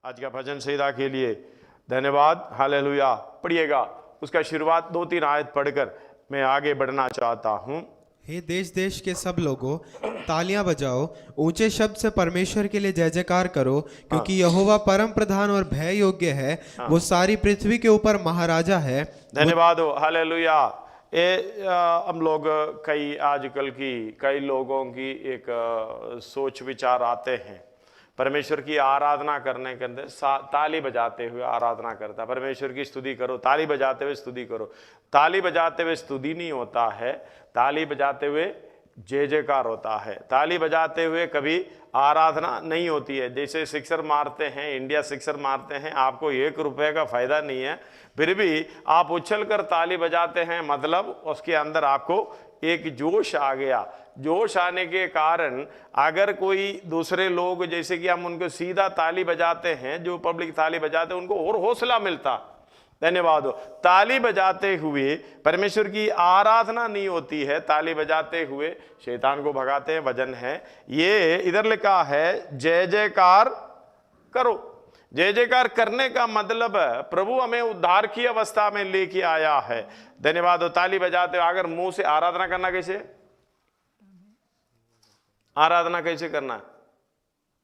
आज का भजन सईदा के लिए धन्यवाद। हालेलुया। पढ़िएगा, उसका शुरुआत 2-3 आयत पढ़कर मैं आगे बढ़ना चाहता हूँ। हे देश देश के सब लोगों, तालियां बजाओ, ऊंचे शब्द से परमेश्वर के लिए जय जयकार करो, क्योंकि यहोवा परम प्रधान और भय योग्य है। वो सारी पृथ्वी के ऊपर महाराजा है। धन्यवाद हो। हालेलुया। हम लोग आजकल की कई लोगों की एक सोच विचार आते हैं, परमेश्वर की आराधना करने के अंदर ताली बजाते हुए आराधना करता। परमेश्वर की स्तुति करो, ताली बजाते हुए स्तुति करो। ताली बजाते हुए स्तुति नहीं होता है, ताली बजाते हुए जय जयकार होता है। ताली बजाते हुए कभी आराधना नहीं होती है। जैसे सिक्सर मारते हैं, इंडिया सिक्सर मारते हैं, आपको 1 रुपए का फायदा नहीं है, फिर भी आप उछल कर ताली बजाते हैं, मतलब उसके अंदर आपको एक जोश आ गया। जोश आने के कारण अगर कोई दूसरे लोग, जैसे कि हम उनको सीधा ताली बजाते हैं, जो पब्लिक ताली बजाते हैं, उनको और हौसला मिलता। धन्यवाद हो। ताली बजाते हुए परमेश्वर की आराधना नहीं होती है, ताली बजाते हुए शैतान को भगाते हैं। वचन है ये इधर लिखा है, जय जयकार करो। जय जयकार करने का मतलब प्रभु हमें उद्धार की अवस्था में लेके आया है। धन्यवाद हो। ताली बजाते हुए अगर मुंह से आराधना करना, कैसे आराधना कैसे करना है?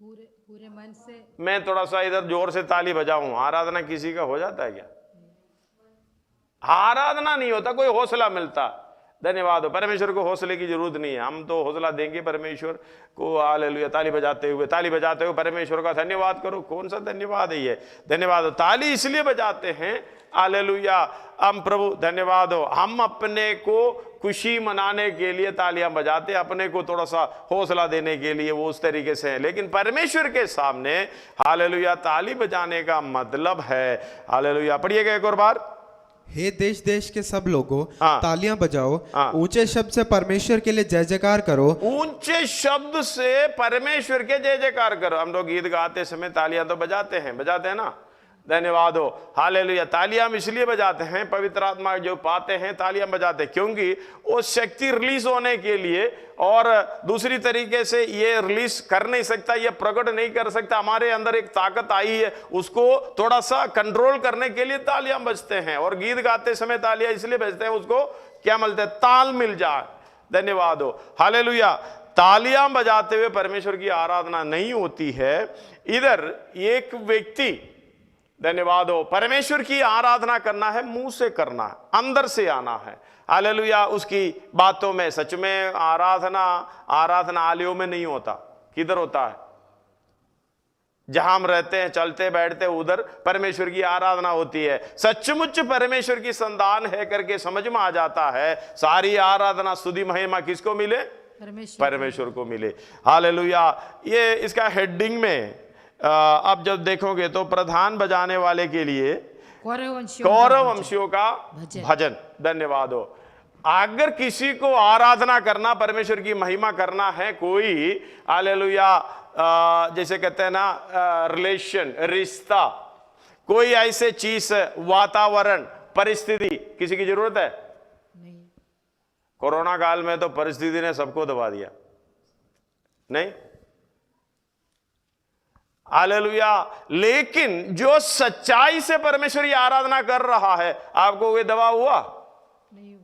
पूरे मन से। मैं थोड़ा सा इधर जोर से ताली बजाऊं, आराधना किसी का हो जाता है क्या? आराधना नहीं होता, कोई हौसला मिलता। धन्यवाद हो। परमेश्वर को हौसले की जरूरत नहीं है, हम तो हौसला देंगे परमेश्वर को। हालेलुया। ताली बजाते हुए परमेश्वर का धन्यवाद करो। कौन सा धन्यवाद है ये? धन्यवाद हो। ताली इसलिए बजाते हैं, हालेलुया, हम प्रभु धन्यवाद हो, हम अपने को खुशी मनाने के लिए तालियां बजाते, अपने को थोड़ा सा हौसला देने के लिए, वो उस तरीके से है। लेकिन परमेश्वर के सामने हालेलुया ताली बजाने का मतलब है, हालेलुया। पढ़िएगा एक और बार। हे देश देश के सब लोगों, हाँ। तालियां बजाओ, हाँ। ऊंचे शब्द से परमेश्वर के लिए जय जयकार करो। ऊंचे शब्द से परमेश्वर के जय जयकार करो। हम लोग गीत गाते समय तालियां तो बजाते हैं ना? धन्यवाद हो। हालेलुया। तालियां हम इसलिए बजाते हैं, पवित्र आत्मा जो पाते हैं तालियां बजाते हैं, क्योंकि वो शक्ति रिलीज होने के लिए, और दूसरी तरीके से ये रिलीज कर नहीं सकता, ये प्रकट नहीं कर सकता। हमारे अंदर एक ताकत आई है, उसको थोड़ा सा कंट्रोल करने के लिए तालियां बजते हैं। और गीत गाते समय तालियां इसलिए बजते हैं, उसको क्या मिलता है? ताल मिल जाए। धन्यवाद हो। हालेलुया। तालियां बजाते हुए परमेश्वर की आराधना नहीं होती है। इधर एक व्यक्ति, धन्यवाद हो, परमेश्वर की आराधना करना है, मुंह से करना है, अंदर से आना है। हालेलुया। उसकी बातों में सच में आराधना आलयों में नहीं होता। किधर होता है? जहां हम रहते हैं, चलते बैठते, उधर परमेश्वर की आराधना होती है। सचमुच परमेश्वर की संतान है करके समझ में आ जाता है, सारी आराधना स्तुति महिमा किसको मिले? परमेश्वर को मिले। हालेलुया। ये इसका हेडिंग में अब जब देखोगे तो प्रधान बजाने वाले के लिए कौरव वंशियों का भजन। धन्यवाद हो। अगर किसी को आराधना करना, परमेश्वर की महिमा करना है, कोई हालेलुया जैसे कहते हैं ना रिलेशन, रिश्ता, कोई ऐसे चीज, वातावरण, परिस्थिति, किसी की जरूरत है नहीं। कोरोना काल में तो परिस्थिति ने सबको दबा दिया, नहीं? हालेलुया। लेकिन जो सच्चाई से परमेश्वर की आराधना कर रहा है, आपको वे दवा हुआ नहीं?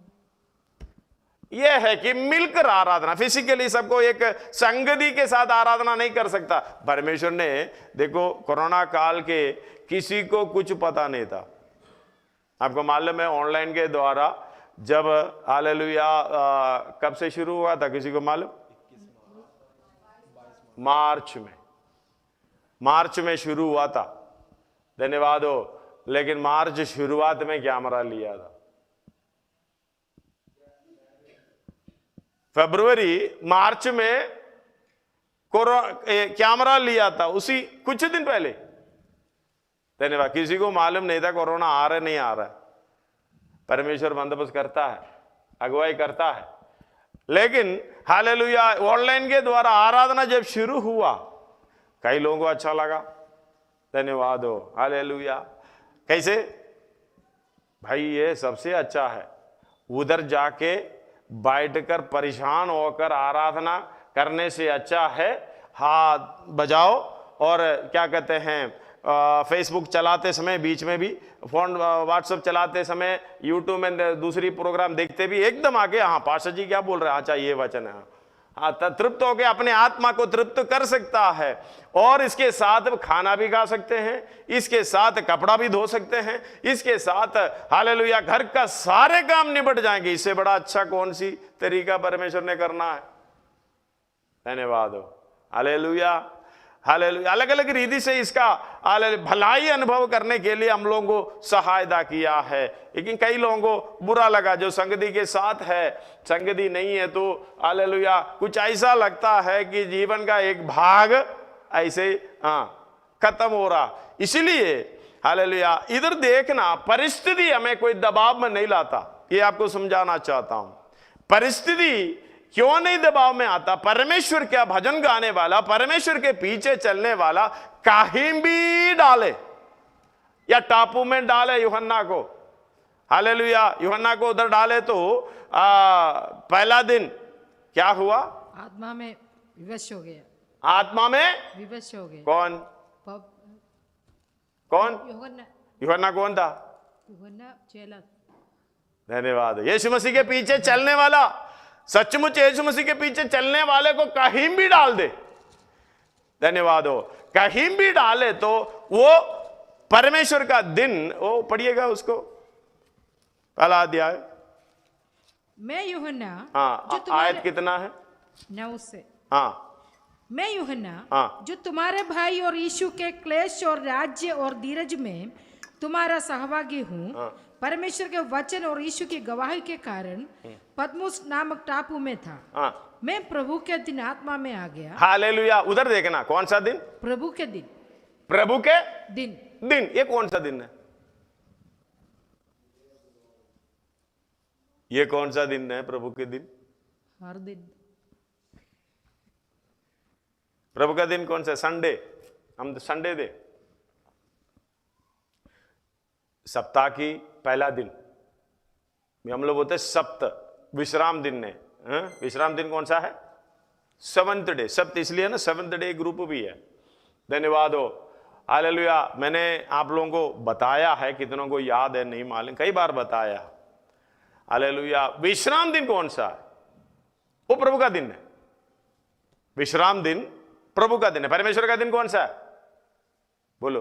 यह है कि मिलकर आराधना, फिजिकली सबको एक संगति के साथ आराधना नहीं कर सकता। परमेश्वर ने देखो, कोरोना काल के किसी को कुछ पता नहीं था। आपको मालूम है ऑनलाइन के द्वारा जब हालेलुया कब से शुरू हुआ था, किसी को मालूम? मार्च में शुरू हुआ था। धन्यवाद हो। लेकिन मार्च शुरुआत में कैमरा लिया था, फरवरी मार्च में कैमरा लिया था, उसी कुछ दिन पहले। धन्यवाद। किसी को मालूम नहीं था कोरोना आ रहा नहीं आ रहा। परमेश्वर बंदोबस्त करता है, अगुवाई करता है। लेकिन हालेलुया ऑनलाइन के द्वारा आराधना जब शुरू हुआ, कई लोगों को अच्छा लगा। धन्यवाद हो। हालेलुया। कैसे? भाई ये सबसे अच्छा है, उधर जाके बैठकर परेशान होकर आराधना करने से अच्छा है हाथ बजाओ और क्या कहते हैं फेसबुक चलाते समय बीच में भी, फोन व्हाट्सएप चलाते समय, यूट्यूब में दूसरी प्रोग्राम देखते भी एकदम आके, हाँ पास्टर जी क्या बोल रहे हैं, अच्छा ये वचन है, हाँ तृप्त होकर अपने आत्मा को तृप्त कर सकता है। और इसके साथ खाना भी खा सकते हैं, इसके साथ कपड़ा भी धो सकते हैं, इसके साथ हालेलुया घर का सारे काम निपट जाएंगे। इससे बड़ा अच्छा कौन सी तरीका परमेश्वर ने करना है। धन्यवाद हो, हालेलुया हालेलुया। अलग अलग रीति से इसका भलाई अनुभव करने के लिए हम लोगों को सहायता किया है, लेकिन कई लोगों को बुरा लगा। जो संगति के साथ है, संगति नहीं है तो हालेलुया कुछ ऐसा लगता है कि जीवन का एक भाग ऐसे खत्म हो रहा। इसलिए हालेलुया इधर देखना, परिस्थिति हमें कोई दबाव में नहीं लाता, ये आपको समझाना चाहता हूं। परिस्थिति क्यों नहीं दबाव में आता? परमेश्वर क्या भजन गाने वाला, परमेश्वर के पीछे चलने वाला कहीं भी डाले, या टापू में डाले यूहन्ना को, हालेलुया यूहन्ना को उधर डाले तो पहला दिन क्या हुआ? आत्मा में विवश हो गया, आत्मा में विवश हो गया। कौन यूहन्ना, यूहन्ना कौन था? यूहन्ना चेला। धन्यवाद। यीशु मसीह के पीछे चलने वाला, सचमुच यीशु मसीह के पीछे चलने वाले को कहीं भी डाल दे, धन्यवाद हो, कहीं भी डाले तो वो परमेश्वर का दिन, वो पढ़िएगा उसको पहला अध्याय। मैं यूहन्ना, हाँ आयत कितना है? 9 से। हाँ मैं यूहन्ना, हाँ जो तुम्हारे भाई और यीशु के क्लेश और राज्य और धीरज में तुम्हारा सहभागी हूँ, परमेश्वर के वचन और यीशु की गवाही के कारण पद्मुस नामक टापू में था। मैं प्रभु के दिन आत्मा में आ गया। हालेलुया। उधर देखना, कौन सा दिन? प्रभु के दिन। प्रभु के दिन। ये कौन सा दिन है? ये कौन सा दिन है प्रभु के दिन? हर दिन प्रभु का दिन कौन सा? संडे। हम तो संडे दे, सप्ताह की पहला दिन हम लोग बोलते सप्त, विश्राम दिन ने। विश्राम दिन कौन सा है? Seventh day. सप्त इसलिए ना, सेवंथ डे ग्रुप भी है। धन्यवाद हो, हालेलुया। मैंने आप लोगों को बताया है, कितनों को याद है नहीं मालूम, कई बार बताया। हालेलुया। विश्राम दिन कौन सा है? वो प्रभु का दिन है। विश्राम दिन प्रभु का दिन है। परमेश्वर का दिन कौन सा है? बोलो।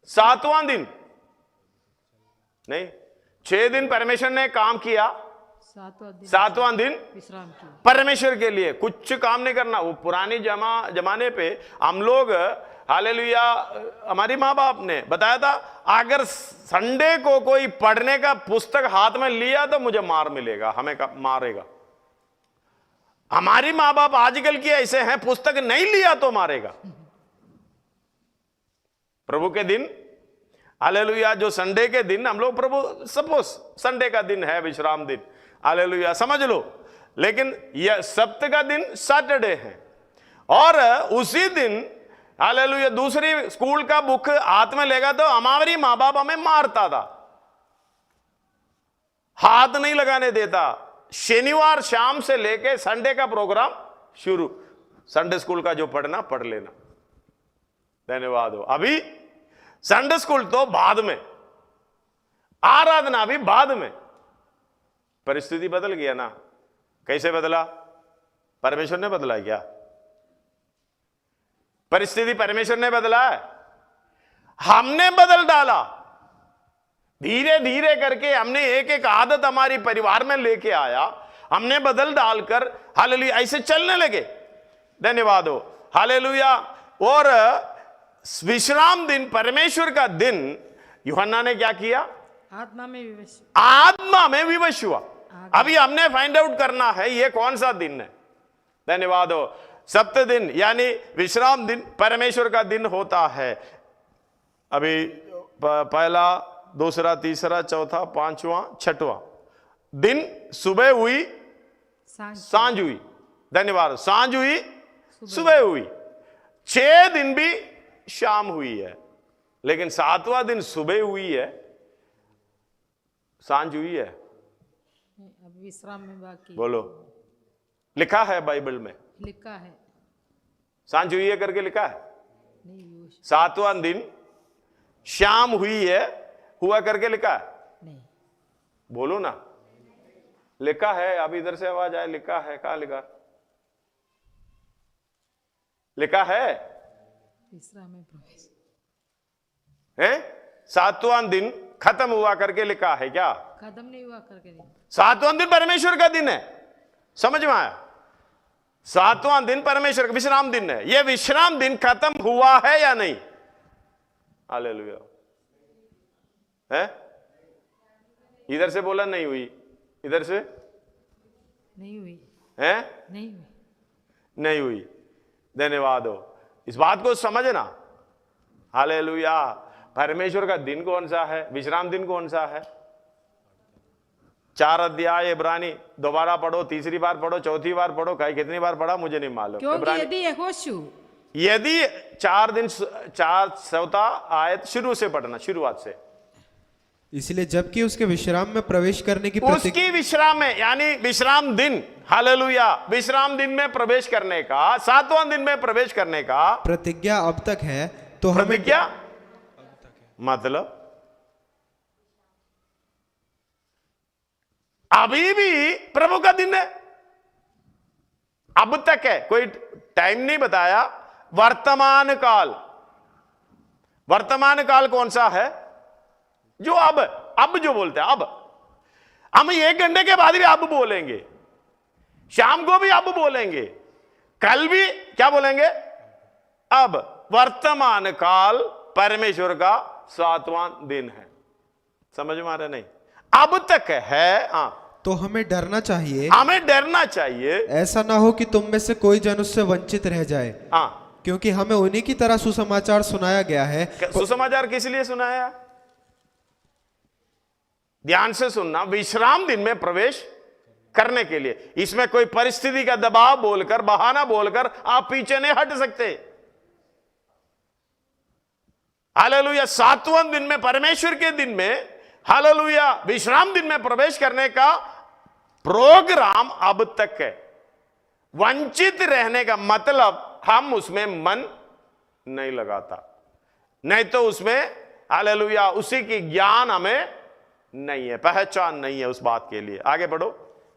7वां दिन नहीं, 6 दिन परमेश्वर ने काम किया, 7वां दिन विश्राम किया परमेश्वर के लिए। कुछ काम नहीं करना। वो पुरानी जमाने पे हम लोग हालेलुया, हमारी माँ बाप ने बताया था, अगर संडे को कोई पढ़ने का पुस्तक हाथ में लिया तो मुझे मार मिलेगा, हमें मारेगा। हमारी माँ बाप आजकल की ऐसे हैं, पुस्तक नहीं लिया तो मारेगा। प्रभु के दिन हालेलुया, जो संडे के दिन हम लोग, प्रभु सपोज संडे का दिन है विश्राम दिन, हालेलुया समझ लो, लेकिन यह सप्त का दिन सैटरडे है। और उसी दिन हालेलुया दूसरी स्कूल का बुक हाथ में लेगा तो हमारी माँ बाप हमें मारता था, हाथ नहीं लगाने देता। शनिवार शाम से लेके संडे का प्रोग्राम शुरू, संडे स्कूल का जो पढ़ना पढ़ लेना। धन्यवाद हो। अभी संडे स्कूल तो बाद में, आराधना भी बाद में। परिस्थिति बदल गया ना। कैसे बदला? परमेश्वर ने बदला क्या? परिस्थिति परमेश्वर ने बदला है, हमने बदल डाला। धीरे धीरे करके हमने एक एक आदत हमारी परिवार में लेके आया, हमने बदल डालकर हालेलुया ऐसे चलने लगे। धन्यवाद हो, हालेलुया। और विश्राम दिन, परमेश्वर का दिन, यूहन्ना ने क्या किया? आत्मा में विवश हुआ। अभी हमने फाइंड आउट करना है ये कौन सा दिन है। धन्यवाद हो। सप्त दिन यानी विश्राम दिन परमेश्वर का दिन होता है। अभी पहला, दूसरा, तीसरा, चौथा, पांचवा, छठवां दिन सुबह हुई, सांझ हुई। धन्यवाद। सांझ हुई, सुबह हुई। 6 दिन भी शाम हुई है, लेकिन 7वां दिन सुबह हुई है, सांझ हुई है। अब विश्राम में बाकी बोलो, लिखा है बाइबल में, लिखा है सांझ हुई है करके लिखा है। 7वां दिन शाम हुई है, हुआ करके लिखा है? नहीं, बोलो ना, लिखा है। अब इधर से आवाज आए, लिखा है, कहां लिखा? लिखा है विश्राम में प्रवेश। हैं? 7वां दिन खत्म हुआ करके लिखा है क्या? खत्म नहीं हुआ करके दिन। 7वां दिन परमेश्वर का दिन है, समझ में आया? 7वां दिन परमेश्वर का विश्राम दिन है। यह विश्राम दिन खत्म हुआ है या नहीं? हालेलुया। है? इधर से बोला नहीं हुई, इधर से नहीं हुई, है? नहीं हुई। नहीं हुई। धन्यवाद हो, इस बात को समझना। हालेलुया। परमेश्वर का दिन कौन सा है? विश्राम दिन कौन सा है? 4 अध्याय इब्रानी, दोबारा पढ़ो, तीसरी बार पढ़ो, चौथी बार पढ़ो, कहीं कितनी बार पढ़ा मुझे नहीं मालूम। क्योंकि यदि 4 दिन 4 आयत शुरू से पढ़ना, शुरुआत से। इसलिए जबकि उसके विश्राम में प्रवेश करने की उसकी विश्राम में, यानी विश्राम दिन, हालेलुया, विश्राम दिन में प्रवेश करने का, 7वां दिन में प्रवेश करने का प्रतिज्ञा अब तक है, तो हमें प्रतिज्ञा मतलब अभी भी प्रभु का दिन है, अब तक है, कोई टाइम नहीं बताया। वर्तमान काल, वर्तमान काल कौन सा है? जो अब जो बोलते हैं, अब हम 1 घंटे के बाद भी अब बोलेंगे, शाम को भी अब बोलेंगे, कल भी क्या बोलेंगे? अब। वर्तमान काल परमेश्वर का 7वां दिन है, समझ में आ रहा? नहीं, अब तक है। हाँ, तो हमें डरना चाहिए, हमें डरना चाहिए, ऐसा ना हो कि तुम में से कोई जन उससे वंचित रह जाए। हाँ, क्योंकि हमें उन्हीं की तरह सुसमाचार सुनाया गया है। सुसमाचार किस लिए सुनाया? ध्यान से सुनना, विश्राम दिन में प्रवेश करने के लिए। इसमें कोई परिस्थिति का दबाव बोलकर, बहाना बोलकर आप पीछे नहीं हट सकते। हालेलुया। 7वां दिन में, परमेश्वर के दिन में, हालेलुया, विश्राम दिन में प्रवेश करने का प्रोग्राम अब तक है। वंचित रहने का मतलब हम उसमें मन नहीं लगाता, नहीं तो उसमें, हालेलुया, उसी की ज्ञान हमें नहीं है, पहचान नहीं है उस बात के लिए। आगे बढ़ो।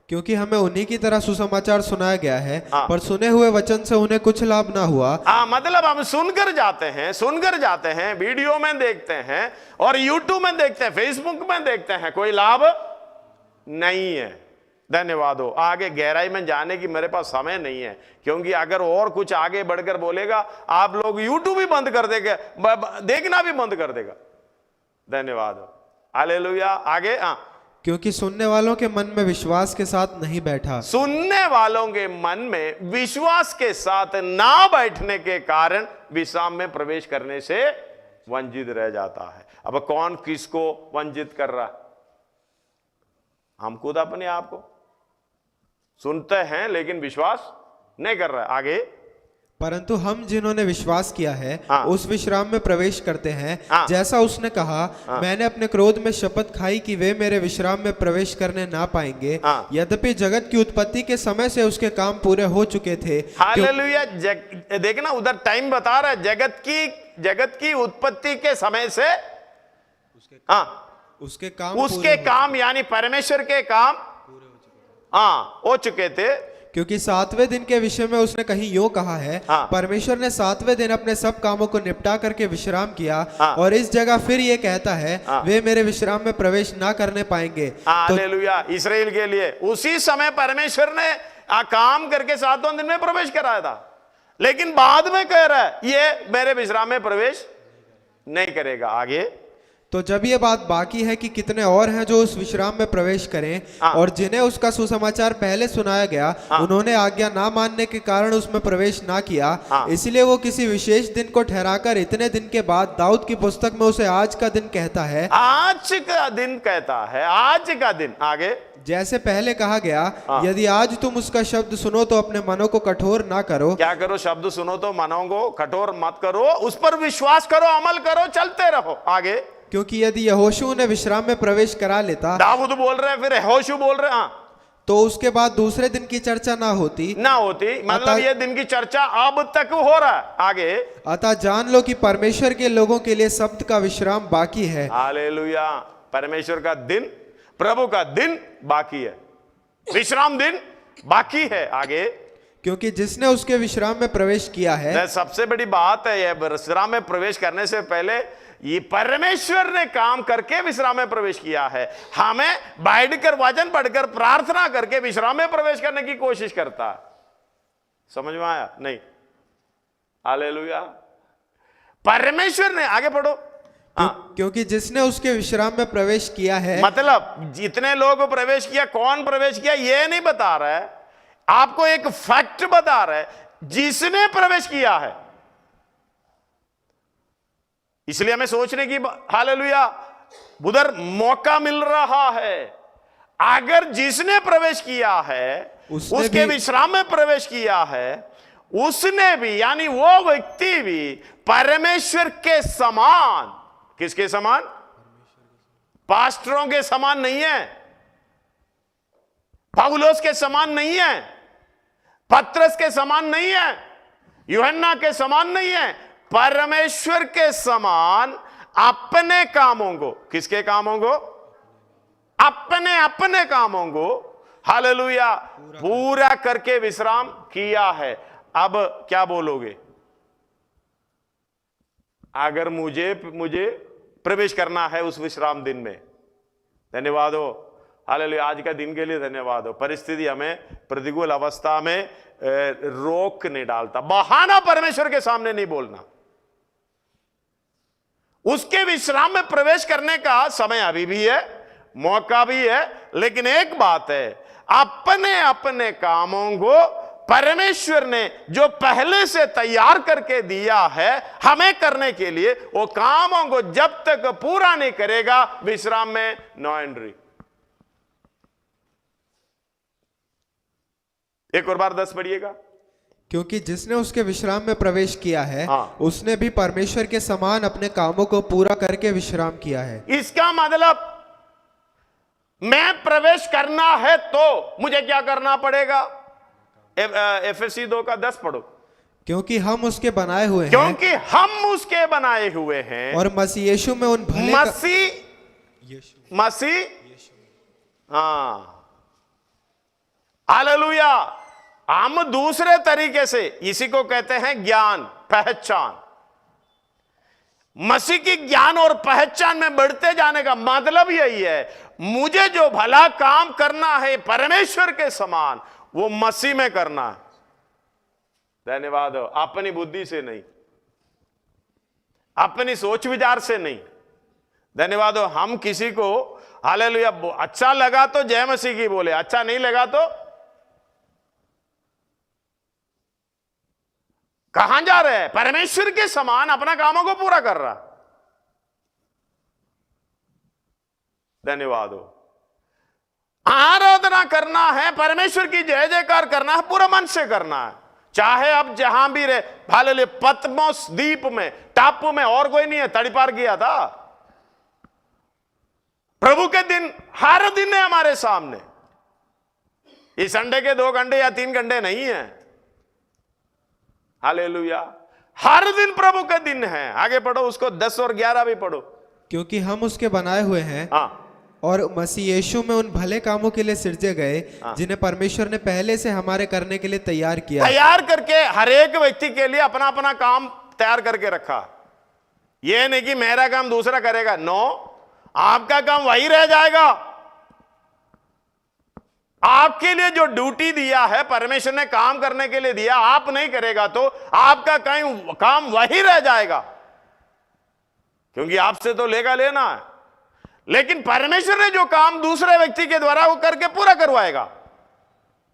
क्योंकि हमें उन्हीं की तरह सुसमाचार सुनाया गया है, हाँ। पर सुने हुए वचन से उन्हें कुछ लाभ ना हुआ। मतलब हम सुनकर जाते हैं, वीडियो में देखते हैं और यूट्यूब में देखते हैं, फेसबुक में देखते हैं, कोई लाभ नहीं है। धन्यवाद हो। आगे गहराई में जाने की मेरे पास समय नहीं है, क्योंकि अगर और कुछ आगे बढ़कर बोलेगा आप लोग यूट्यूब भी बंद कर देंगे, देखना भी बंद कर देगा। धन्यवाद हो। हालेलुया। आगे। क्योंकि सुनने वालों के मन में विश्वास के साथ नहीं बैठा, सुनने वालों के मन में विश्वास के साथ ना बैठने के कारण विश्राम में प्रवेश करने से वंचित रह जाता है। अब कौन किसको वंचित कर रहा है? हम खुद अपने आप को सुनते हैं लेकिन विश्वास नहीं कर रहा है। आगे। परंतु हम जिन्होंने विश्वास किया है हाँ। उस विश्राम में प्रवेश करते हैं। हाँ। जैसा उसने कहा, मैंने अपने क्रोध में शपथ खाई कि वे मेरे विश्राम में प्रवेश करने ना पाएंगे। हाँ। यद्यपि जगत की उत्पत्ति के समय से उसके काम पूरे हो चुके थे। हालेलुया। देखना उधर टाइम बता रहा है, जगत की उत्पत्ति के समय से उसके काम यानी परमेश्वर के काम हो चुके थे। क्योंकि 7वें दिन के विषय में उसने कहीं यूं कहा है, परमेश्वर ने 7वें दिन अपने सब कामों को निपटा करके विश्राम किया। और इस जगह फिर ये कहता है, वे मेरे विश्राम में प्रवेश ना करने पाएंगे। हालेलुया। इस्राएल के लिए उसी समय परमेश्वर ने काम करके 7वें दिन में प्रवेश कराया था, लेकिन बाद में कह रहा है ये मेरे विश्राम में प्रवेश नहीं करेगा। आगे। तो जब ये बात बाकी है कि कितने और हैं जो उस विश्राम में प्रवेश करें, और जिन्हें उसका सुसमाचार पहले सुनाया गया उन्होंने आज्ञा ना मानने के कारण उसमें प्रवेश ना किया। इसलिए वो किसी विशेष दिन को ठहराकर इतने दिन के बाद दाऊद की पुस्तक में उसे आज का दिन कहता है। आज का दिन कहता है, आज का दिन। आगे। जैसे पहले कहा गया, यदि आज तुम उसका शब्द सुनो तो अपने मनों को कठोर ना करो। क्या करो? शब्द सुनो तो मनों को कठोर मत करो, उस पर विश्वास करो, अमल करो, चलते रहो। आगे। क्योंकि यदि यहोशू ने विश्राम में प्रवेश करा लेता, दाऊद बोल रहे, फिर यहोशू बोल रहे, तो उसके बाद दूसरे दिन की चर्चा ना होती। मतलब ये दिन की चर्चा अब तक हो रहा है। आगे, अतः जान लो कि परमेश्वर के लोगों के लिए सब्त का विश्राम बाकी है। हालेलुया। परमेश्वर का दिन, प्रभु का दिन बाकी है, विश्राम दिन बाकी है। आगे, क्योंकि जिसने उसके विश्राम में प्रवेश किया है। सबसे बड़ी बात है, यह विश्राम में प्रवेश करने से पहले ये परमेश्वर ने काम करके विश्राम में प्रवेश किया है। हमें बैठकर वचन पढ़कर प्रार्थना करके विश्राम में प्रवेश करने की कोशिश करता है। समझ में आया? नहीं। हालेलुया। परमेश्वर ने, आगे पढ़ो। क्योंकि जिसने उसके विश्राम में प्रवेश किया है, मतलब जितने लोग प्रवेश किया, कौन प्रवेश किया ये नहीं बता रहा है, आपको एक फैक्ट बता रहा है, जिसने प्रवेश किया है। इसलिए हमें सोचने की, हालेलुया, उधर मौका मिल रहा है। अगर जिसने प्रवेश किया है, उसके विश्राम में प्रवेश किया है, उसने भी, यानी वो व्यक्ति भी परमेश्वर के समान, किसके समान? पास्टरों के समान नहीं है, पौलुस के समान नहीं है, पत्रस के समान नहीं है, यूहन्ना के समान नहीं है, परमेश्वर के समान अपने कामों को, किसके कामों को? अपने अपने कामों को, हालेलुया, पूरा करके विश्राम किया है। अब क्या बोलोगे? अगर मुझे प्रवेश करना है उस विश्राम दिन में, धन्यवाद हो, हालेलुया, आज का दिन के लिए धन्यवाद हो। परिस्थिति हमें प्रतिकूल अवस्था में रोक नहीं डालता। बहाना परमेश्वर के सामने नहीं बोलना। उसके विश्राम में प्रवेश करने का समय अभी भी है, मौका भी है, लेकिन एक बात है, अपने अपने कामों को परमेश्वर ने जो पहले से तैयार करके दिया है हमें करने के लिए, वो कामों को जब तक पूरा नहीं करेगा, विश्राम में नो एंट्री। एक और बार 10 पढ़िएगा। क्योंकि जिसने उसके विश्राम में प्रवेश किया है, उसने भी परमेश्वर के समान अपने कामों को पूरा करके विश्राम किया है। इसका मतलब मैं प्रवेश करना है तो मुझे क्या करना पड़ेगा? एफएससी 2 का 10 पढ़ो। क्योंकि हम उसके बनाए हुए हैं, क्योंकि हम उसके बनाए हुए हैं, और मसीह यीशु में उन भले मसीह, हाँ, हालेलुया। हम दूसरे तरीके से, इसी को कहते हैं ज्ञान, पहचान। मसीह की ज्ञान और पहचान में बढ़ते जाने का मतलब यही है, मुझे जो भला काम करना है परमेश्वर के समान, वो मसीह में करना है। धन्यवाद हो। अपनी बुद्धि से नहीं, अपनी सोच विचार से नहीं। धन्यवाद हो। हम किसी को, हालेलुया, अच्छा लगा तो जय मसीह की बोले, अच्छा नहीं लगा तो कहां जा रहे हैं? परमेश्वर के समान अपना कामों को पूरा कर रहा। धन्यवाद हो। आराधना करना है, परमेश्वर की जय जयकार करना है, पूरा मन से करना है, चाहे अब जहां भी रहे। हालेलुया। पतमोस द्वीप में, टापू में और कोई नहीं है, तड़ीपार किया था। प्रभु के दिन हर दिन है हमारे सामने। इस संडे के 2 घंटे या 3 घंटे नहीं है। हालेलुया। हर दिन प्रभु का दिन है। आगे पढ़ो, उसको 10 और 11 भी पढ़ो। क्योंकि हम उसके बनाए हुए हैं, और मसीह यीशु में उन भले कामों के लिए सिरजे गए, जिन्हें परमेश्वर ने पहले से हमारे करने के लिए तैयार किया। तैयार करके हर एक व्यक्ति के लिए अपना अपना काम तैयार करके रखा। यह नहीं कि मेरा काम दूसरा करेगा, नो, आपका काम वही रह जाएगा। आपके लिए जो ड्यूटी दिया है, परमेश्वर ने काम करने के लिए दिया, आप नहीं करेगा तो आपका काम वही रह जाएगा, क्योंकि आपसे तो लेना है। लेकिन परमेश्वर ने जो काम दूसरे व्यक्ति के द्वारा वो करके पूरा करवाएगा।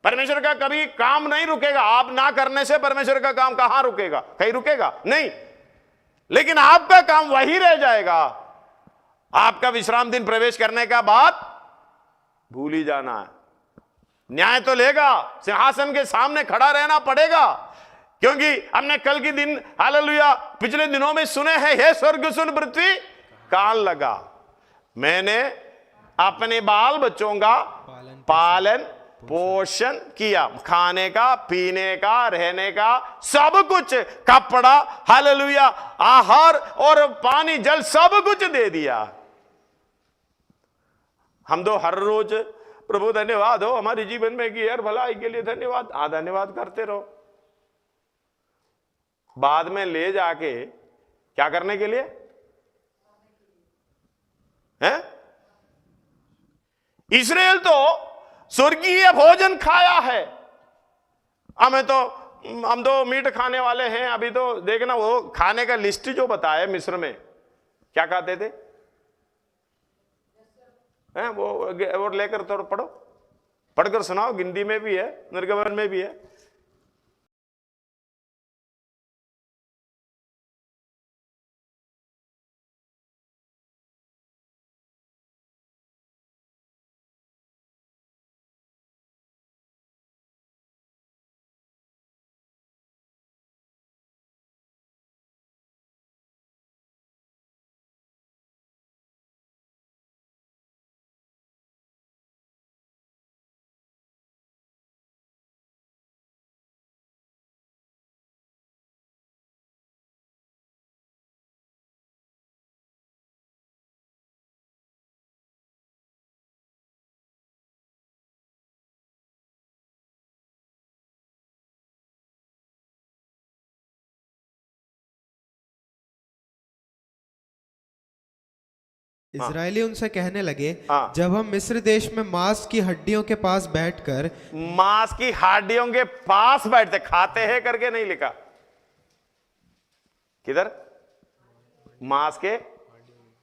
परमेश्वर का कभी काम नहीं रुकेगा। आप ना करने से परमेश्वर का काम कहां रुकेगा? कहीं रुकेगा नहीं। लेकिन आपका काम वही रह जाएगा। आपका विश्राम दिन प्रवेश करने का बात भूल ही जाना है। न्याय तो लेगा, सिंहासन के सामने खड़ा रहना पड़ेगा, क्योंकि हमने कल के दिन, हालेलुया, पिछले दिनों में सुने हैं, हे स्वर्ग सुन पृथ्वी कान लगा, मैंने अपने बाल बच्चों का पालन पोषण किया, खाने का, पीने का, रहने का, सब कुछ, कपड़ा, हालेलुया, आहार और पानी, जल, सब कुछ दे दिया। हम तो हर रोज प्रभु धन्यवाद हो हमारे जीवन में की हर भलाई के लिए धन्यवाद, धन्यवाद करते रहो। बाद में ले जाके क्या करने के लिए है? इस्राएल तो स्वर्गीय भोजन खाया है, हम तो मीट खाने वाले हैं। अभी तो देखना वो खाने का लिस्ट जो बताया मिस्र में, क्या खाते थे हैं? वो लेकर थोड़ा पढ़ो, पढ़कर सुनाओ, गिनती में भी है, निर्गमन में भी है। इजरायली उनसे कहने लगे, हाँ। जब हम मिस्र देश में मांस की हड्डियों के पास बैठकर, मांस की हड्डियों के पास बैठते, खाते हैं करके नहीं लिखा, किधर? मांस के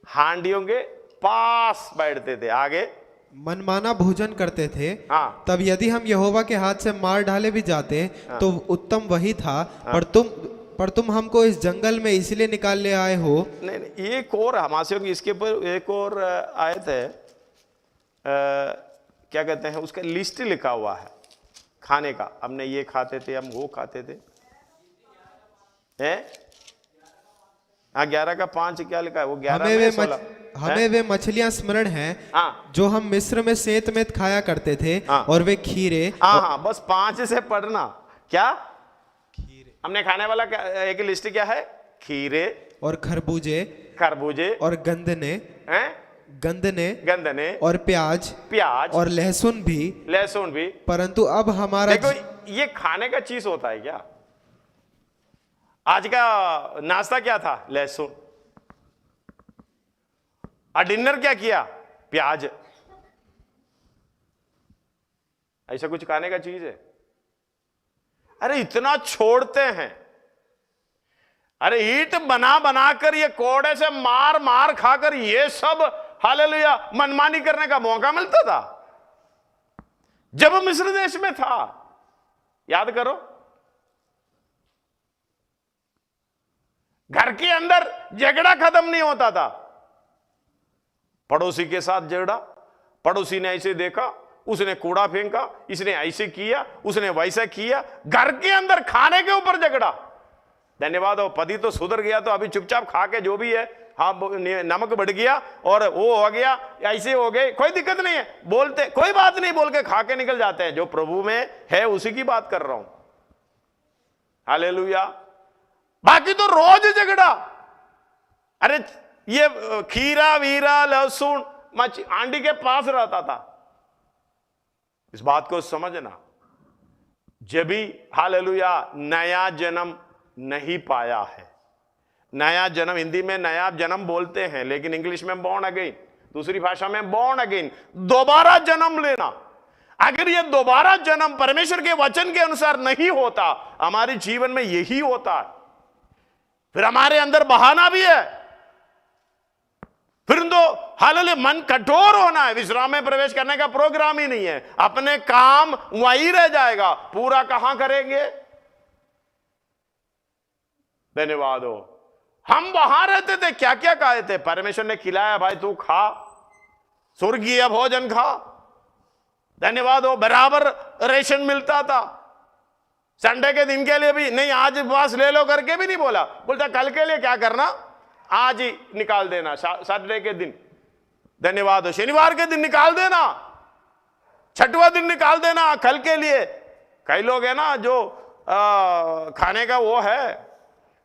हांडियों के पास बैठते थे। आगे मनमाना भोजन करते थे। हाँ। तब यदि हम यहोवा के हाथ से मार डाले भी जाते तो उत्तम वही था, पर तुम हमको इस जंगल में इसलिए निकाल ले आए हो। नहीं, एक और हमासियों की इसके ऊपर एक और आयत है, क्या कहते हैं, उसका लिस्ट लिखा हुआ है खाने का। हमने ये खाते थे, हम वो खाते थे, हैं? हाँ, 11 का 5 क्या लिखा है वो? 11 हमें वे मछलियां स्मरण हैं, हाँ, जो हम मिस्र में सेत में खाया करते थे, हाँ, और वे खीरे। हाँ, बस 5 से पढ़ना। क्या हमने खाने वाला एक लिस्ट क्या है? खीरे और खरबूजे और गंदने गंदने और प्याज और लहसुन भी। परंतु अब हमारा देखो, ये खाने का चीज होता है क्या? आज का नाश्ता क्या था? लहसुन। और डिनर क्या किया? प्याज। ऐसा कुछ खाने का चीज है? अरे इतना छोड़ते हैं। अरे ईंट बना बनाकर, ये कोड़े से मार मार खाकर, ये सब हालेलुया मनमानी करने का मौका मिलता था जब मिस्र देश में था। याद करो, घर के अंदर झगड़ा खत्म नहीं होता था। पड़ोसी के साथ झगड़ा, पड़ोसी ने ऐसे देखा, उसने कूड़ा फेंका, इसने ऐसे किया, उसने वैसा किया, घर के अंदर खाने के ऊपर झगड़ा। धन्यवाद हो, पति तो सुधर गया तो अभी चुपचाप खा के जो भी है, हाँ नमक बढ़ गया और वो हो गया, ऐसे हो गए, कोई दिक्कत नहीं है, बोलते कोई बात नहीं, बोल के खा के निकल जाते हैं। जो प्रभु में है उसी की बात कर रहा हूं। हालेलुया। बाकी तो रोज झगड़ा। अरे ये खीरा वीरा लहसुन मछ आंडी के पास रहता था। इस बात को समझना, जब भी हालेलुया नया जन्म नहीं पाया है। नया जन्म, हिंदी में नया जन्म बोलते हैं, लेकिन इंग्लिश में बॉर्न अगेन, दूसरी भाषा में बॉर्न अगेन, दोबारा जन्म लेना। अगर ये दोबारा जन्म परमेश्वर के वचन के अनुसार नहीं होता, हमारे जीवन में यही होता है, फिर हमारे अंदर बहाना भी है, फिर तो हालेलुया मन कठोर होना है, विश्राम में प्रवेश करने का प्रोग्राम ही नहीं है, अपने काम वहीं रह जाएगा, पूरा कहां करेंगे? धन्यवाद हो। हम वहां रहते थे, क्या क्या खाए थे? परमेश्वर ने खिलाया, भाई तू खा, स्वर्गीय भोजन खा। धन्यवाद हो, बराबर रेशन मिलता था। संडे के दिन के लिए भी नहीं, आज उपवास ले लो करके भी नहीं बोला, बोलता कल के लिए क्या करना, आज ही निकाल देना, सैटरडे के दिन। धन्यवाद हो, शनिवार के दिन निकाल देना, छठवां दिन निकाल देना कल के लिए। कई लोग है ना जो खाने का वो है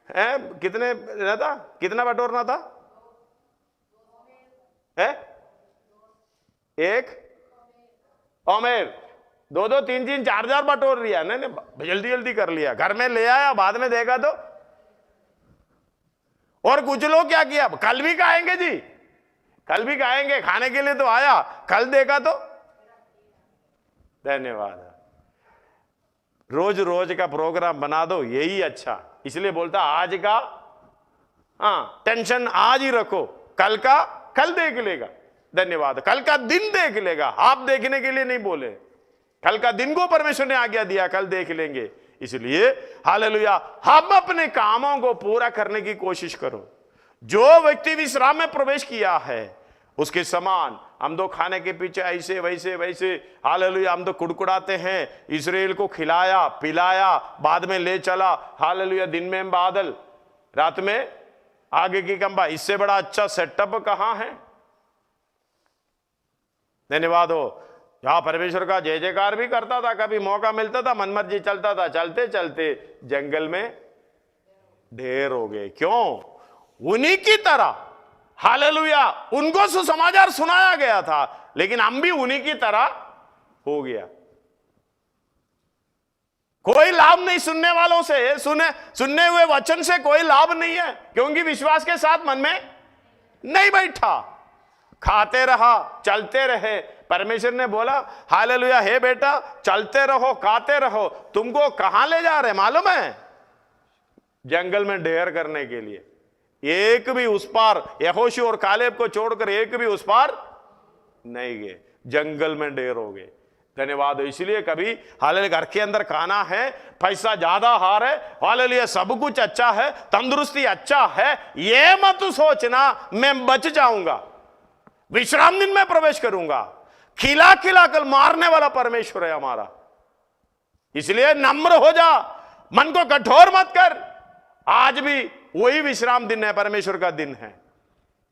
कितने रहता, कितना बटोरना था? है एक ओमेर, 2-2, 3-3, 4-4 बटोर लिया। नहीं जल्दी जल्दी कर लिया, घर में ले आया, बाद में देखा तो। और कुछ लोग क्या किया, कल भी खाएंगे जी, कल भी खाएंगे, खाने के लिए तो आया, कल देखा तो। धन्यवाद। रोज रोज का प्रोग्राम बना दो, यही अच्छा। इसलिए बोलता आज का टेंशन आज ही रखो, कल का कल देख लेगा। धन्यवाद। कल का दिन देख लेगा, आप देखने के लिए नहीं बोले, कल का दिन को परमेश्वर ने आज्ञा दिया, कल देख लेंगे। इसलिए हालेलुया, हम अपने कामों को पूरा करने की कोशिश करो। जो व्यक्ति विश्राम में प्रवेश किया है उसके समान हम तो खाने के पीछे ऐसे वैसे वैसे हालेलुया हम तो कुड़कुड़ाते हैं। इस्राएल को खिलाया पिलाया, बाद में ले चला, हालेलुया दिन में बादल, रात में आगे की कंबा। इससे बड़ा अच्छा सेटअप कहां है? धन्यवाद हो। जहां परमेश्वर का जय जयकार भी करता था, कभी मौका मिलता था मनमर्जी चलता था, चलते चलते जंगल में ढेर हो गए। क्यों? उन्हीं की तरह हालेलुया उनको सुसमाचार सुनाया गया था, लेकिन हम भी उन्हीं की तरह हो गया। कोई लाभ नहीं सुनने वालों से, सुनने हुए वचन से कोई लाभ नहीं है, क्योंकि विश्वास के साथ मन में नहीं बैठा। खाते रहा, चलते रहे। परमेश्वर ने बोला हालेलुया, हे बेटा चलते रहो, खाते रहो। तुमको कहां ले जा रहे मालूम है? जंगल में ढेर करने के लिए। एक भी उस पार, यहोशू और कालेब को छोड़कर एक भी उस पार नहीं गए, जंगल में ढेर हो गए। धन्यवाद। इसलिए कभी हालेलुया घर के अंदर खाना है, पैसा ज्यादा हार है, हालेलुया सब कुछ अच्छा है, तंदुरुस्ती अच्छा है, ये मत सोचना मैं बच जाऊंगा, विश्राम दिन में प्रवेश करूंगा। खिला खिला कर मारने वाला परमेश्वर है हमारा। इसलिए नम्र हो जा, मन को कठोर मत कर। आज भी वही विश्राम दिन है, परमेश्वर का दिन है।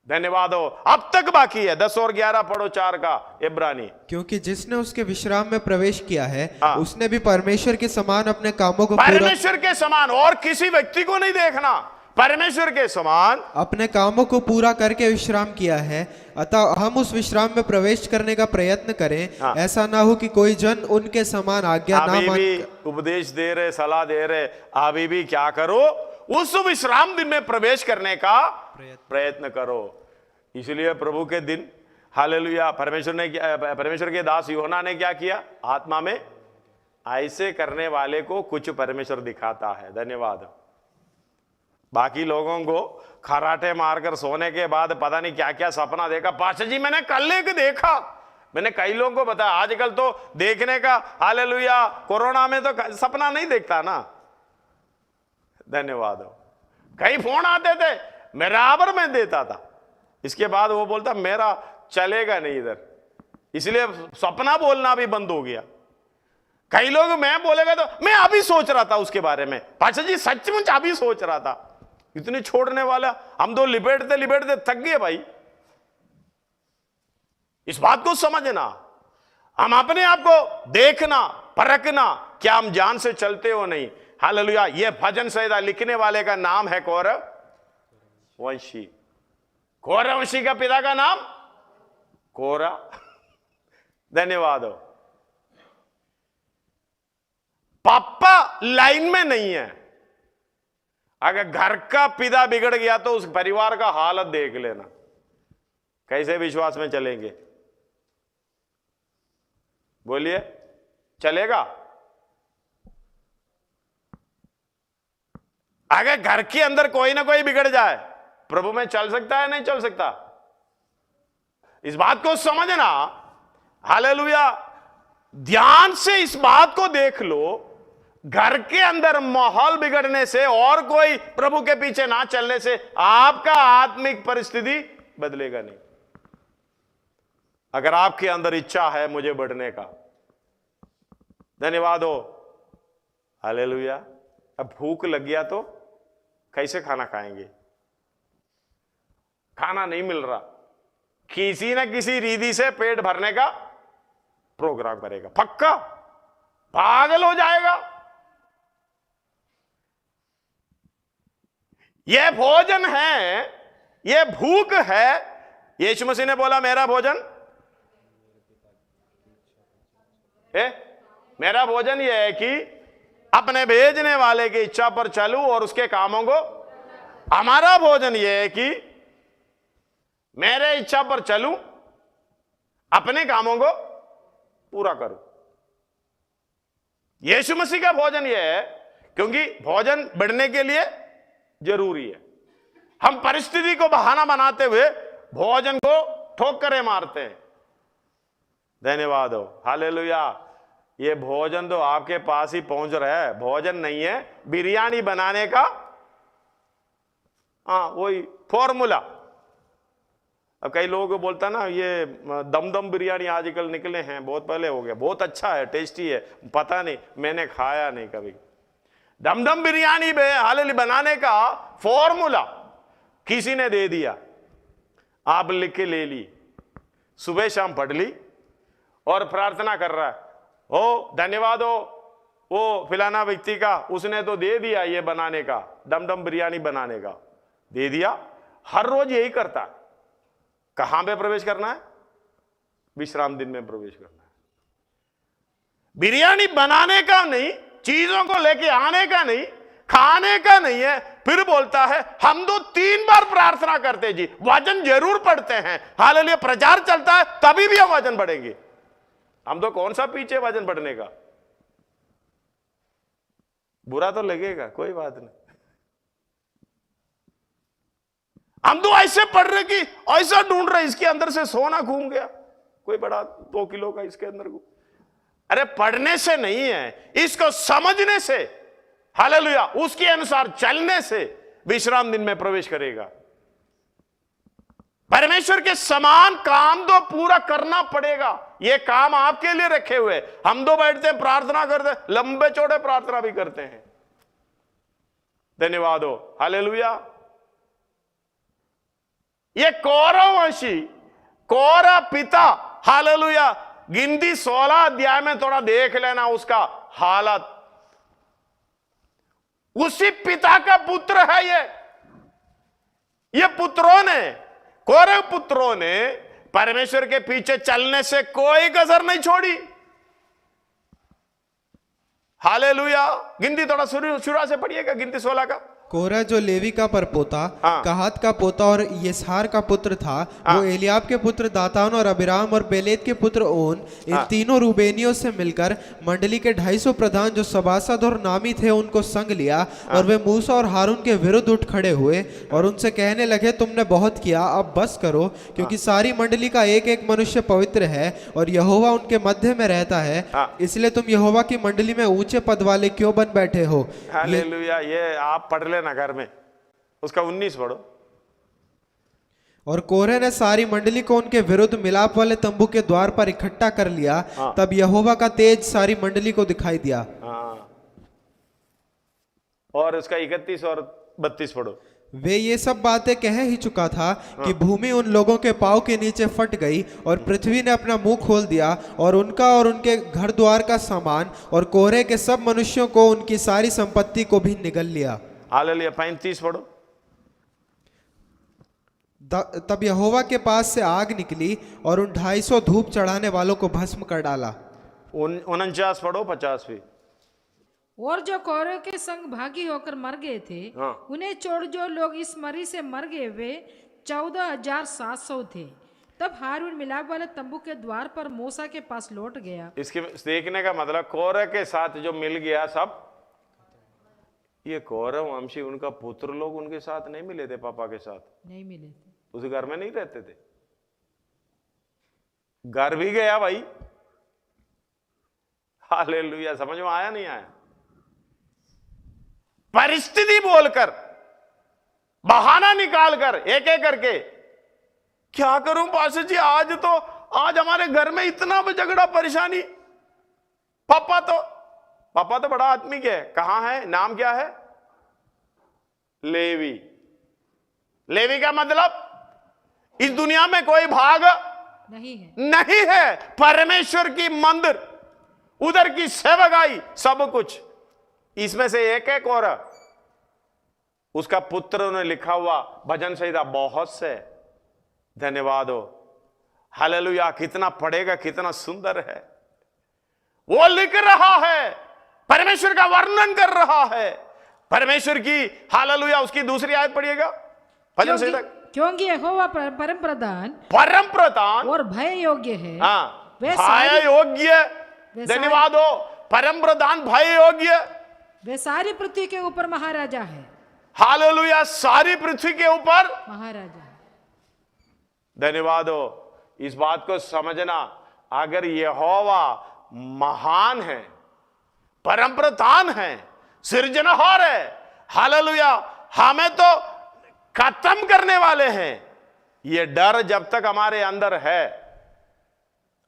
धन्यवाद हो। अब तक बाकी है। 10 और 11 पढ़ो 4 का इब्रानी। क्योंकि जिसने उसके विश्राम में प्रवेश किया है उसने भी परमेश्वर के समान अपने कामों को परमेश्वर के समान, और किसी व्यक्ति को नहीं देखना, परमेश्वर के समान अपने कामों को पूरा करके विश्राम किया है। अतः हम उस विश्राम में प्रवेश करने का प्रयत्न करें। ऐसा ना हो कि कोई जन उनके समान आज्ञा ना मान। भी उपदेश दे रहे, सलाह दे रहे, अभी भी क्या करो, उस विश्राम दिन में प्रवेश करने का प्रयत्न करो। इसलिए प्रभु के दिन हालेलुया परमेश्वर के दास यूहन्ना ने क्या किया? आत्मा में ऐसे करने वाले को कुछ परमेश्वर दिखाता है। धन्यवाद। बाकी लोगों को खराटे मारकर सोने के बाद पता नहीं क्या क्या सपना देखा। पाशा जी मैंने कल एक देखा, मैंने कई लोगों को बताया। आजकल तो देखने का हालेलुया, कोरोना में तो सपना नहीं देखता ना। धन्यवाद। कई फोन आते थे, बराबर में देता था, इसके बाद वो बोलता मेरा चलेगा नहीं इधर, इसलिए सपना बोलना भी बंद हो गया। कई लोग मैं बोलेगा तो मैं अभी सोच रहा था उसके बारे में, पाशा जी सचमुच अभी सोच रहा था। इतनी छोड़ने वाला, हम तो लिपेटते लिपेटते थक गए भाई। इस बात को समझना, हम अपने आप को देखना परखना, क्या हम जान से चलते हो नहीं। हालेलुया। ये भजन संहिता लिखने वाले का नाम है कौरव वंशी। कौरव वंशी का पिता का नाम कोरा। धन्यवाद हो। पापा लाइन में नहीं है। अगर घर का पिता बिगड़ गया तो उस परिवार का हालत देख लेना, कैसे विश्वास में चलेंगे? बोलिए, चलेगा? अगर घर के अंदर कोई ना कोई बिगड़ जाए, प्रभु में चल सकता है नहीं चल सकता? इस बात को समझना। हालेलुया। ध्यान से इस बात को देख लो। घर के अंदर माहौल बिगड़ने से और कोई प्रभु के पीछे ना चलने से आपका आत्मिक परिस्थिति बदलेगा नहीं। अगर आपके अंदर इच्छा है मुझे बढ़ने का, धन्यवाद हो। हालेलुया। अब भूख लग गया तो कैसे खाना खाएंगे? खाना नहीं मिल रहा, किसी ना किसी रीति से पेट भरने का प्रोग्राम करेगा, पक्का पागल हो जाएगा। यह भोजन है, यह भूख है। यीशु मसीह ने बोला मेरा भोजन मेरा भोजन यह है कि अपने भेजने वाले की इच्छा पर चलूं और उसके कामों को। हमारा भोजन यह है कि मेरे इच्छा पर चलूं, अपने कामों को पूरा करूं। यीशु मसीह का भोजन यह है, क्योंकि भोजन बढ़ने के लिए जरूरी है। हम परिस्थिति को बहाना बनाते हुए भोजन को ठोकरें मारते हैं। धन्यवाद हो, हालेलुया। ये भोजन तो आपके पास ही पहुंच रहा है, भोजन नहीं है बिरयानी बनाने का वही फॉर्मूला। अब कई लोगों को बोलता ना, ये दम बिरयानी आजकल निकले हैं, बहुत पहले हो गया, बहुत अच्छा है, टेस्टी है, पता नहीं, मैंने खाया नहीं कभी। दम बिरयानी हालेलुया बनाने का फॉर्मूला किसी ने दे दिया, आप लिख के ले ली, सुबह शाम पढ़ ली और प्रार्थना कर रहा है, ओ धन्यवाद हो वो फिलाना व्यक्ति का, उसने तो दे दिया ये बनाने का, दम बिरयानी बनाने का दे दिया। हर रोज यही करता है। कहां पे प्रवेश करना है? विश्राम दिन में प्रवेश करना है। बिरयानी बनाने का नहीं, चीजों को लेके आने का नहीं, खाने का नहीं है। फिर बोलता है हम तो 3 बार प्रार्थना करते जी, वचन जरूर पढ़ते हैं, हालेलुया, प्रचार चलता है तभी भी हम वचन पढ़ेंगे। हम तो कौन सा पीछे वचन पढ़ने का। बुरा तो लगेगा, कोई बात नहीं। हम तो ऐसे पढ़ रहे कि ऐसा ढूंढ रहे इसके अंदर से सोना घूम गया, कोई बड़ा 2 किलो का इसके अंदर। अरे पढ़ने से नहीं है, इसको समझने से, हालेलुया, उसके अनुसार चलने से विश्राम दिन में प्रवेश करेगा। परमेश्वर के समान काम तो पूरा करना पड़ेगा। ये काम आपके लिए रखे हुए। हम तो बैठते हैं, प्रार्थना करते, लंबे चौड़े प्रार्थना भी करते हैं। धन्यवाद हो, हालेलुया। ये कौरववंशी, कौरव पिता, हालेलुया, गिनती 16 अध्याय में थोड़ा देख लेना उसका हालत। उसी पिता का पुत्र है ये पुत्रों ने, कौरव पुत्रों ने परमेश्वर के पीछे चलने से कोई कसर नहीं छोड़ी। हालेलुया। गिनती थोड़ा शुरू से पढ़िएगा, गिनती 16 का। कोरह जो लेवी का परपोता, हाँ। कहात का पोता और यिसहार का पुत्र था, वो एलियाब के पुत्र दातान और अबिराम और बेलेत के पुत्र ओन, इन तीनों रूबेनियों से मिलकर मंडली के 250 प्रधान जो सभासद और नामी थे उनको संग लिया। और वे मूसा और हारून के विरुद्ध उठ खड़े हुए और उनसे कहने लगे, तुमने बहुत किया, अब बस करो, क्योंकि सारी मंडली का एक एक मनुष्य पवित्र है और यहोवा उनके मध्य में रहता है। इसलिए तुम यहोवा की मंडली में ऊंचे पद वाले क्यों बन बैठे हो? हालेलुया। ये आप पढ़ लेना घर में, उसका 19 पढ़ो। और कोरह ने सारी मंडली को उनके विरुद्ध मिलाप वाले तंबू के द्वार पर इकट्ठा कर लिया। तब यहोवा का तेज सारी मंडली को दिखाई दिया। और उसका 31 और 32 पढ़ो। वे ये सब बातें कह ही चुका था कि भूमि उन लोगों के पांव के नीचे फट गई और पृथ्वी ने अपना मुंह खोल दिया और उनका और उनके घर द्वार का सामान और कोरह के सब मनुष्यों को उनकी सारी संपत्ति को भी निगल लिया। हालेलुया। 35 पढ़ो। तब यहोवा के पास से आग निकली और उन 250 धूप चढ़ाने वालों को भस्म कर डाला। 49 पढ़ो, 50 भी। और जो कौरव के संग भागी होकर मर गए थे, उन्हें छोड़ जो लोग इस मरी से मर गए वे 14,700 थे। तब हारून मिलाप वाले तंबू के द्वार पर मूसा के पास लौट गया। इसके देखने का मतलब कौरव के साथ जो मिल गया सब, ये कौरव वंशी उनका पुत्र लोग उनके साथ नहीं मिले थे, पापा के साथ नहीं मिले थे, उस घर में नहीं रहते थे। घर भी गया भाई। हालेलुया। समझ में आया नहीं आया? परिस्थिति बोलकर, बहाना निकालकर, एक एक करके, क्या करूं पास्टर जी, आज हमारे घर में इतना झगड़ा परेशानी। पापा तो बड़ा आत्मिक है। कहां है? नाम क्या है? लेवी। लेवी का मतलब इस दुनिया में कोई भाग नहीं है। नहीं है। परमेश्वर की मंदिर, उधर की सेवकाई, सब कुछ इसमें से एक एक और उसका पुत्र ने लिखा हुआ भजन संहिता बहुत से। धन्यवाद हो, हालेलुया। कितना पढ़ेगा, कितना सुंदर है। वो लिख रहा है, परमेश्वर का वर्णन कर रहा है, परमेश्वर की, हालेलुया। उसकी दूसरी आयत पढ़िएगा भजन संहिता। क्योंकि यहोवा परम प्रधान और भय योग्य है। हाँ, वे भय योग्य। धन्यवाद हो, परम प्रधान, भय योग्य। वे सारी पृथ्वी के ऊपर महाराजा है। हालेलुया, सारी पृथ्वी के ऊपर महाराजा है। धन्यवाद हो। इस बात को समझना, अगर यहोवा महान है, परम प्रधान है, सृजनहार है, हालेलुया, हमें तो खत्म करने वाले हैं, ये डर जब तक हमारे अंदर है,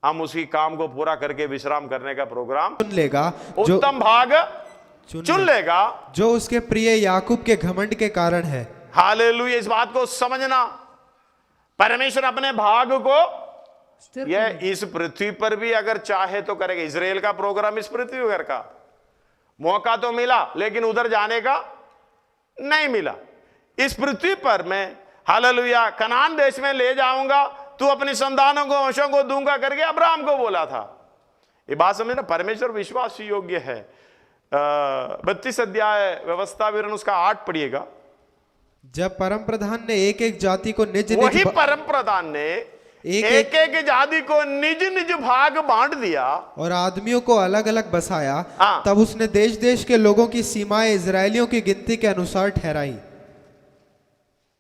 हम उसी काम को पूरा करके विश्राम करने का प्रोग्राम चुन लेगा, उत्तम भाग चुन लेगा, जो उसके प्रिय याकूब के घमंड के कारण है। हालेलुया। इस बात को समझना, परमेश्वर अपने भाग को स्थिर यह इस पृथ्वी पर भी अगर चाहे तो करेगा। इजराइल का प्रोग्राम इस पृथ्वी पर का मौका तो मिला, लेकिन उधर जाने का नहीं मिला। इस पृथ्वी पर मैं, हालेलुया, कनान देश में ले जाऊंगा, तू अपनी संतानों को, वंशों को दूंगा करके अब्राहम को बोला था। ये बात समझना, परमेश्वर विश्वास योग्य है। 32 अध्याय व्यवस्था विवरण उसका 8 पढ़िएगा। जब परम प्रधान ने एक एक जाति को निज वही निज परम प्रधान ने एक एक जाति को निज निज भाग बांट दिया और आदमियों को अलग अलग बसाया, हाँ। तब उसने देश देश के लोगों की सीमाएं इजरायलियों की गिनती के अनुसार ठहराई।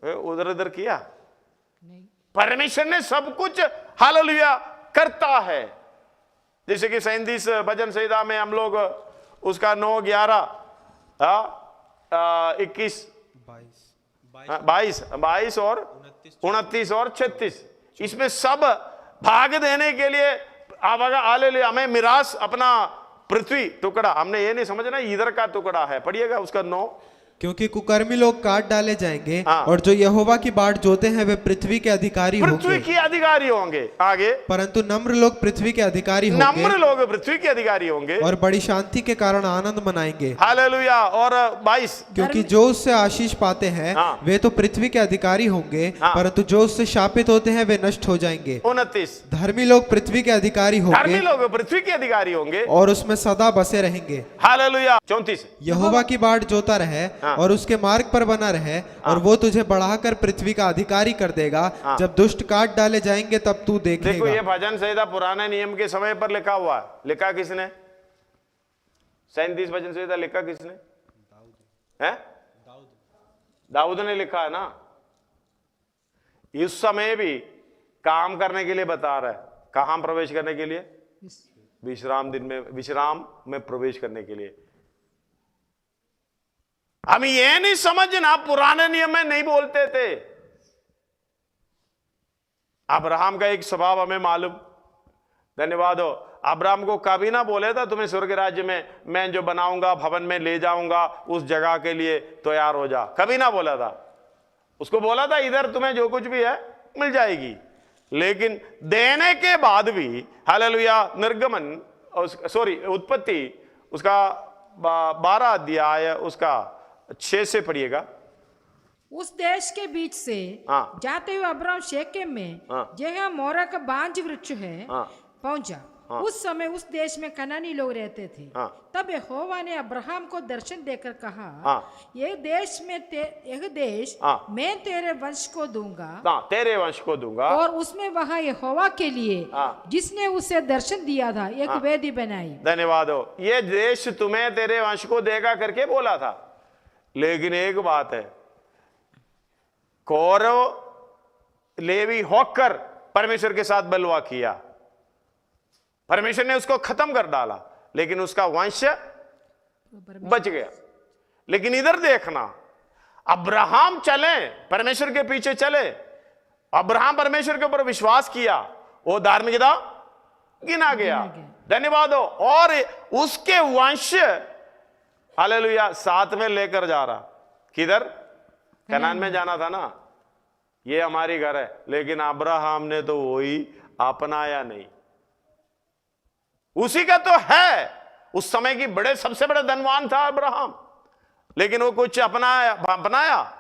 उधर उधर किया नहीं। परमेश्वर ने सब कुछ, हालेलुया, करता है। जैसे कि 37 भजन संहिता में हम लोग उसका 9, 11, 21, 22 और 29 और 36, इसमें सब भाग देने के लिए हालेलुया, हमें मिरास अपना पृथ्वी टुकड़ा, हमने ये नहीं समझना इधर का टुकड़ा है। पढ़िएगा उसका 9। क्योंकि कुकर्मी लोग काट डाले जाएंगे, हाँ। और जो यहोवा की बाट जोते हैं वे पृथ्वी के अधिकारी पृथ्वी होंगे। के अधिकारी होंगे। आगे, परंतु नम्र लोग पृथ्वी के अधिकारी होंगे, नम्र लोग पृथ्वी के अधिकारी होंगे और बड़ी शांति के कारण आनंद मनाएंगे। हालेलुया। और 22, क्योंकि जो उससे आशीष पाते हैं हाँ। वे तो पृथ्वी के अधिकारी होंगे, हाँ। परंतु जो उससे शापित होते हैं वे नष्ट हो जाएंगे। 29, धर्मी लोग पृथ्वी के अधिकारी धर्मी होंगे लोग पृथ्वी के अधिकारी होंगे और उसमें सदा बसे रहेंगे। हालेलुया। 34, यहोवा की बाट जोता रहे हाँ। और उसके मार्ग पर बना रहे, और वो तुझे बढ़ाकर पृथ्वी का अधिकारी कर देगा। जब दुष्ट काट डाले जाएंगे तब तू देखो देखेगा। ये भजन संहिता पुराने नियम के समय पर लिखा हुआ है। लिखा किसने? 37 भजन संहिता लिखा किसने है? दाऊद ने लिखा है ना। इस समय भी काम करने के लिए बता रहा है। कहां प्रवेश करने के लिए? विश्राम दिन में, विश्राम में प्रवेश करने के लिए। हम ये नहीं समझना पुराने नियम में नहीं बोलते थे। अब्राहम का एक स्वभाव हमें मालूम। धन्यवाद हो। अब्राहम को कभी ना बोले था तुम्हें स्वर्ग राज्य में मैं जो बनाऊंगा भवन में ले जाऊंगा, उस जगह के लिए तैयार हो जा, कभी ना बोला था। उसको बोला था इधर तुम्हें जो कुछ भी है मिल जाएगी। लेकिन देने के बाद भी, हालेलुया, निर्गमन, उत्पत्ति उसका 12 अध्याय उसका 6 से पढ़िएगा। उस देश के बीच से हाँ। जाते हुए अब्राहम शेकेम में, हाँ। जहाँ मोरा का बांज वृक्ष है, हाँ। पहुंचा। हाँ। उस समय उस देश में कनानी लोग रहते थे। हाँ। तब यहोवा ने अब्राहम को दर्शन देकर कहा, हाँ। यह देश हाँ। मैं तेरे वंश को दूंगा, तेरे वंश को दूंगा, और उसमें वहां यहोवा के लिए, हाँ। जिसने उसे दर्शन दिया था, एक हाँ। वेदी बनाई। धन्यवाद हो। ये देश तुम्हें तेरे वंश को देगा करके बोला था। लेकिन एक बात है, कौरव लेवी होकर परमेश्वर के साथ बलवा किया, परमेश्वर ने उसको खत्म कर डाला, लेकिन उसका वंश बच गया। लेकिन इधर देखना, अब्राहम चले, परमेश्वर के पीछे चले, अब्राहम परमेश्वर के ऊपर विश्वास किया, वो धार्मिकता गिना गया। धन्यवाद हो। और उसके वंश, हालेलुया, साथ में लेकर जा रहा। किधर? कनान में जाना था ना। ये हमारी घर है, लेकिन अब्राहम ने तो वही अपनाया नहीं। उसी का तो है, उस समय की बड़े सबसे बड़े धनवान था अब्राहम, लेकिन वो कुछ अपनाया।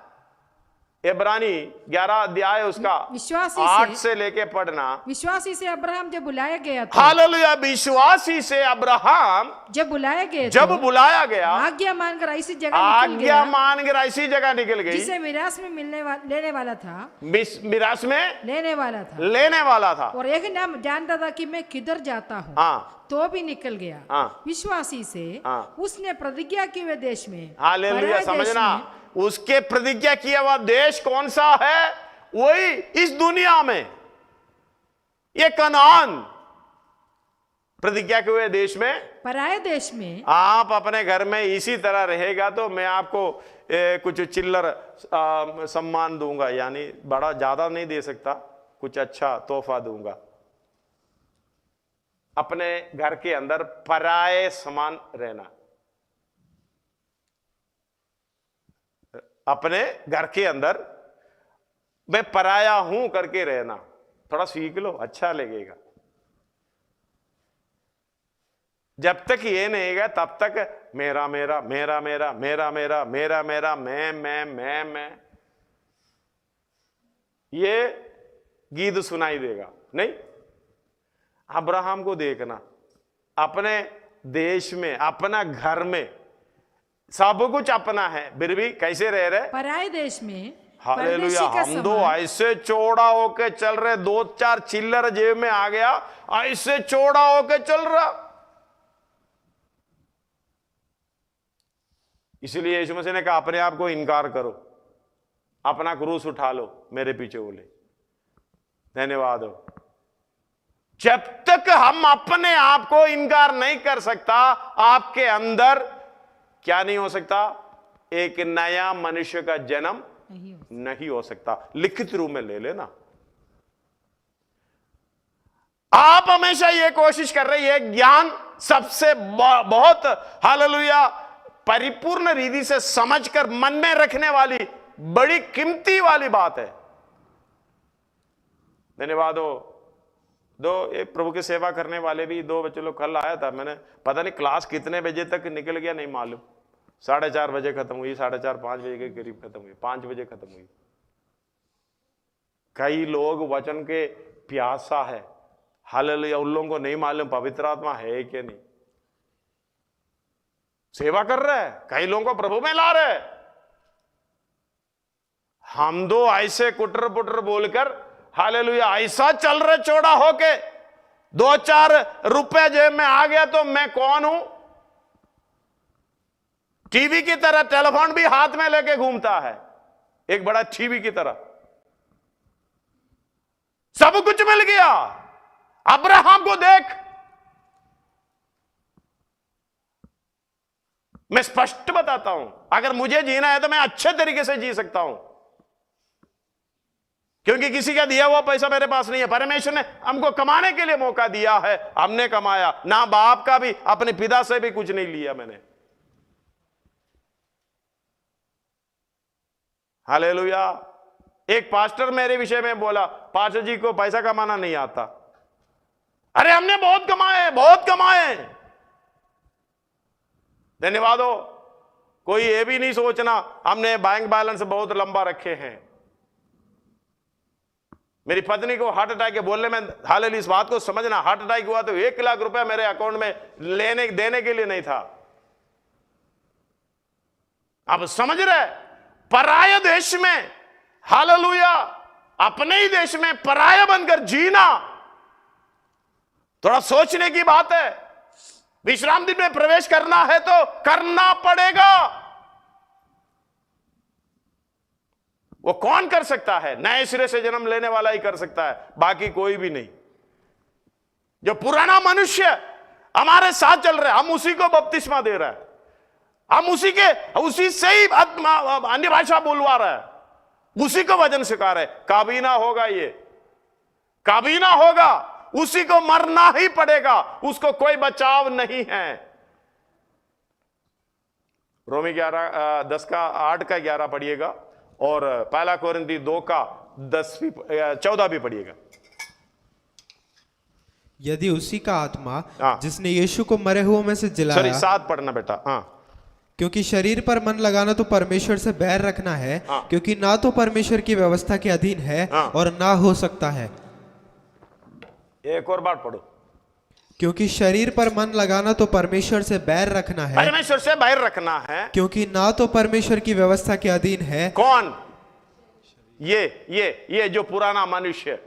इब्रानी 11 अध्याय उसका विश्वासी 8 से लेके पढ़ना। विश्वासी से अब्राहम जब बुलाया गया तो हालेलुया। विश्वासी से अब्राहम जब बुलाया गया जब तो बुलाया गया, आज्ञा मानकर ऐसी जगह निकल आज्ञा गया मानकर ऐसी जगह निकल गई जिसे मिरास में लेने वाला था, मिरास में लेने वाला था। लेने वाला था। और एक नाम जानता था कि मैं किधर जाता हूँ, हाँ तो भी निकल गया। हाँ। विश्वासी से हाँ। उसने प्रतिज्ञा की हुए देश में, हालेलुया। पराए देश समझना, में, उसके प्रतिज्ञा किया हुआ देश कौन सा है? वही इस दुनिया में, ये कनान प्रतिज्ञा के हुए देश में, पराए देश में। आप अपने घर में इसी तरह रहेगा तो मैं आपको कुछ चिल्लर सम्मान दूंगा, यानी बड़ा ज्यादा नहीं दे सकता, कुछ अच्छा तोहफा दूंगा। अपने घर के अंदर पराये समान रहना, अपने घर के अंदर मैं पराया हूं करके रहना, थोड़ा सीख लो, अच्छा लगेगा। जब तक ये नहीं गया तब तक मेरा मेरा मेरा मेरा मेरा मेरा मेरा मेरा मैं ये गीत सुनाई देगा नहीं। अब्राहम को देखना, अपने देश में, अपना घर में सब कुछ अपना है, फिर भी कैसे रह रहे? पराए देश में, हालेलुया। परदेशी का हम तो समान। ऐसे चौड़ा होके चल रहे, 2-4 चिल्लर जेब में आ गया, ऐसे चौड़ा होके चल रहा। इसलिए यीशु मसीह ने कहा अपने आप को इनकार करो, अपना क्रूस उठा लो, मेरे पीछे बोले। धन्यवाद हो। जब तक हम अपने आप को इनकार नहीं कर सकता, आपके अंदर क्या नहीं हो सकता? एक नया मनुष्य का जन्म नहीं हो सकता। लिखित रूप में ले लेना। आप हमेशा यह कोशिश कर रहे हैं, ज्ञान सबसे बहुत हालेलुया परिपूर्ण रीति से समझकर मन में रखने वाली बड़ी कीमती वाली बात है। धन्यवाद हो। एक प्रभु की सेवा करने वाले भी 2 बच्चे लोग कल आया था, मैंने पता नहीं क्लास कितने बजे तक निकल गया नहीं मालूम, 4:30 बजे खत्म हुई, 4:30-5 बजे के करीब खत्म हुई, 5 बजे खत्म हुई। कई लोग वचन के प्यासा है, हालेलुया, उन लोगों को नहीं मालूम पवित्र आत्मा है कि नहीं। सेवा कर रहे हैं, कई लोगों को प्रभु में ला रहे। हम दो ऐसे कुटर पुटर बोलकर हालेलुया ऐसा चल रहे चौड़ा होके, 2-4 रुपए जेब में आ गया तो मैं कौन हूं? टीवी की तरह टेलीफोन भी हाथ में लेके घूमता है, एक बड़ा टीवी की तरह। सब कुछ मिल गया। अब्राहम को देख, मैं स्पष्ट बताता हूं, अगर मुझे जीना है तो मैं अच्छे तरीके से जी सकता हूं, क्योंकि किसी का दिया हुआ पैसा मेरे पास नहीं है। परमेश्वर ने हमको कमाने के लिए मौका दिया है, हमने कमाया ना, बाप का भी अपने पिता से भी कुछ नहीं लिया मैंने। हालेलुया। एक पास्टर मेरे विषय में बोला, पास्टर जी को पैसा कमाना नहीं आता। अरे हमने बहुत कमाए, बहुत कमाए। धन्यवाद हो। कोई ये भी नहीं सोचना हमने बैंक बैलेंस बहुत लंबा रखे हैं। मेरी पत्नी को हार्ट अटैक के बोलने में, हालेलुया, इस बात को समझना, हार्ट अटैक हुआ तो 1 लाख रुपया मेरे अकाउंट में देने के लिए नहीं था। अब समझ रहे, पराय देश में हालेलुया, अपने ही देश में पराया बनकर जीना थोड़ा सोचने की बात है। विश्राम दिन में प्रवेश करना है तो करना पड़ेगा। वो कौन कर सकता है? नए सिरे से जन्म लेने वाला ही कर सकता है, बाकी कोई भी नहीं। जो पुराना मनुष्य हमारे साथ चल रहा है, हम उसी को बपतिस्मा दे रहा है, हम उसी से ही अन्य भाषा बोलवा रहा है, उसी को वचन सिखा रहे। काबीना होगा, ये काबीना होगा, उसी को मरना ही पड़ेगा, उसको कोई बचाव नहीं है। रोमी 10 का 11 पढ़िएगा और 1 कोरिन्थी 2 का 14 भी पढ़िएगा। यदि उसी का आत्मा हाँ। जिसने यीशु को मरे हुओं में से सॉरी जिलाया, 7 पढ़ना बेटा। हाँ क्योंकि शरीर पर मन लगाना तो परमेश्वर से बैर रखना है, हाँ। क्योंकि ना तो परमेश्वर की व्यवस्था के अधीन है हाँ। और ना हो सकता है। एक और बार पढ़ो। क्योंकि शरीर पर मन लगाना तो परमेश्वर से बैर रखना है, परमेश्वर से बाहर रखना है। क्योंकि ना तो परमेश्वर की व्यवस्था के अधीन है। कौन? ये जो पुराना मनुष्य।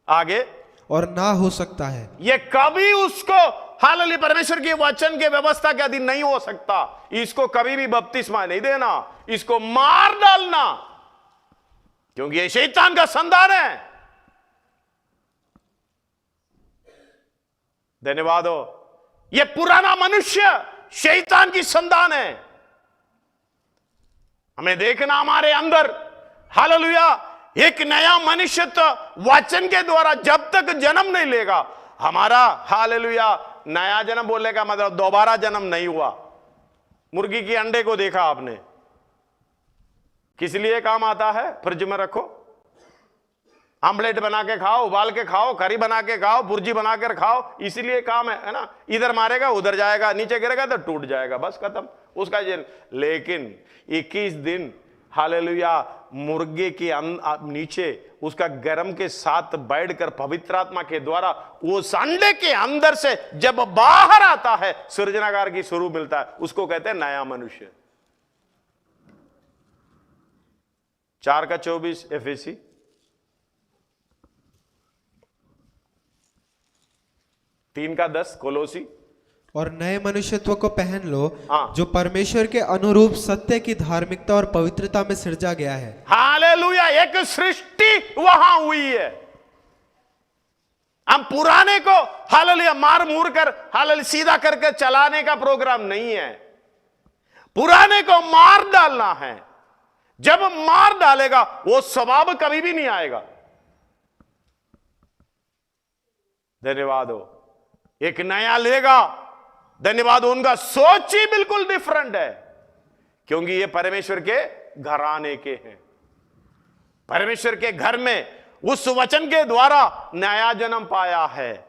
आगे, और ना हो सकता है। ये कभी उसको हालेलुया परमेश्वर के वचन के व्यवस्था के अधीन नहीं हो सकता। इसको कभी भी बपतिस्मा नहीं देना, इसको मार डालना, क्योंकि ये शैतान का संतान है। धन्यवाद हो। ये पुराना मनुष्य शैतान की संतान है। हमें देखना हमारे अंदर हालेलुया एक नया मनुष्य तो वचन के द्वारा जब तक जन्म नहीं लेगा, हमारा हालेलुया नया जन्म बोलने का मतलब दोबारा जन्म नहीं हुआ। मुर्गी के अंडे को देखा आपने, किस लिए काम आता है? फ्रिज में रखो, आमलेट बना के खाओ, उबाल के खाओ, करी बना के खाओ, भुर्जी बना कर खाओ, इसीलिए काम है ना। इधर मारेगा उधर जाएगा, नीचे गिरेगा तो टूट जाएगा, बस खत्म उसका जन्म। लेकिन 21 दिन हालेलुया मुर्गे के नीचे उसका गर्म के साथ बैठकर पवित्र आत्मा के द्वारा वो अंडे के अंदर से जब बाहर आता है, सृजनाकार की स्वरूप मिलता है, उसको कहते हैं नया मनुष्य। 4:24 एफएसी, 3:10 कोलोसी। और नए मनुष्यत्व को पहन लो, हाँ। जो परमेश्वर के अनुरूप सत्य की धार्मिकता और पवित्रता में सृजा गया है। हालेलुया, एक सृष्टि वहां हुई है। हम पुराने को हालेलुया मार मूर कर हालेलुया सीधा करके चलाने का प्रोग्राम नहीं है, पुराने को मार डालना है। जब मार डालेगा वो स्वभाव कभी भी नहीं आएगा। धन्यवाद हो। एक नया लेगा, धन्यवाद। उनका सोच ही बिल्कुल डिफरेंट है, क्योंकि ये परमेश्वर के घराने के हैं। परमेश्वर के घर में उस वचन के द्वारा नया जन्म पाया है,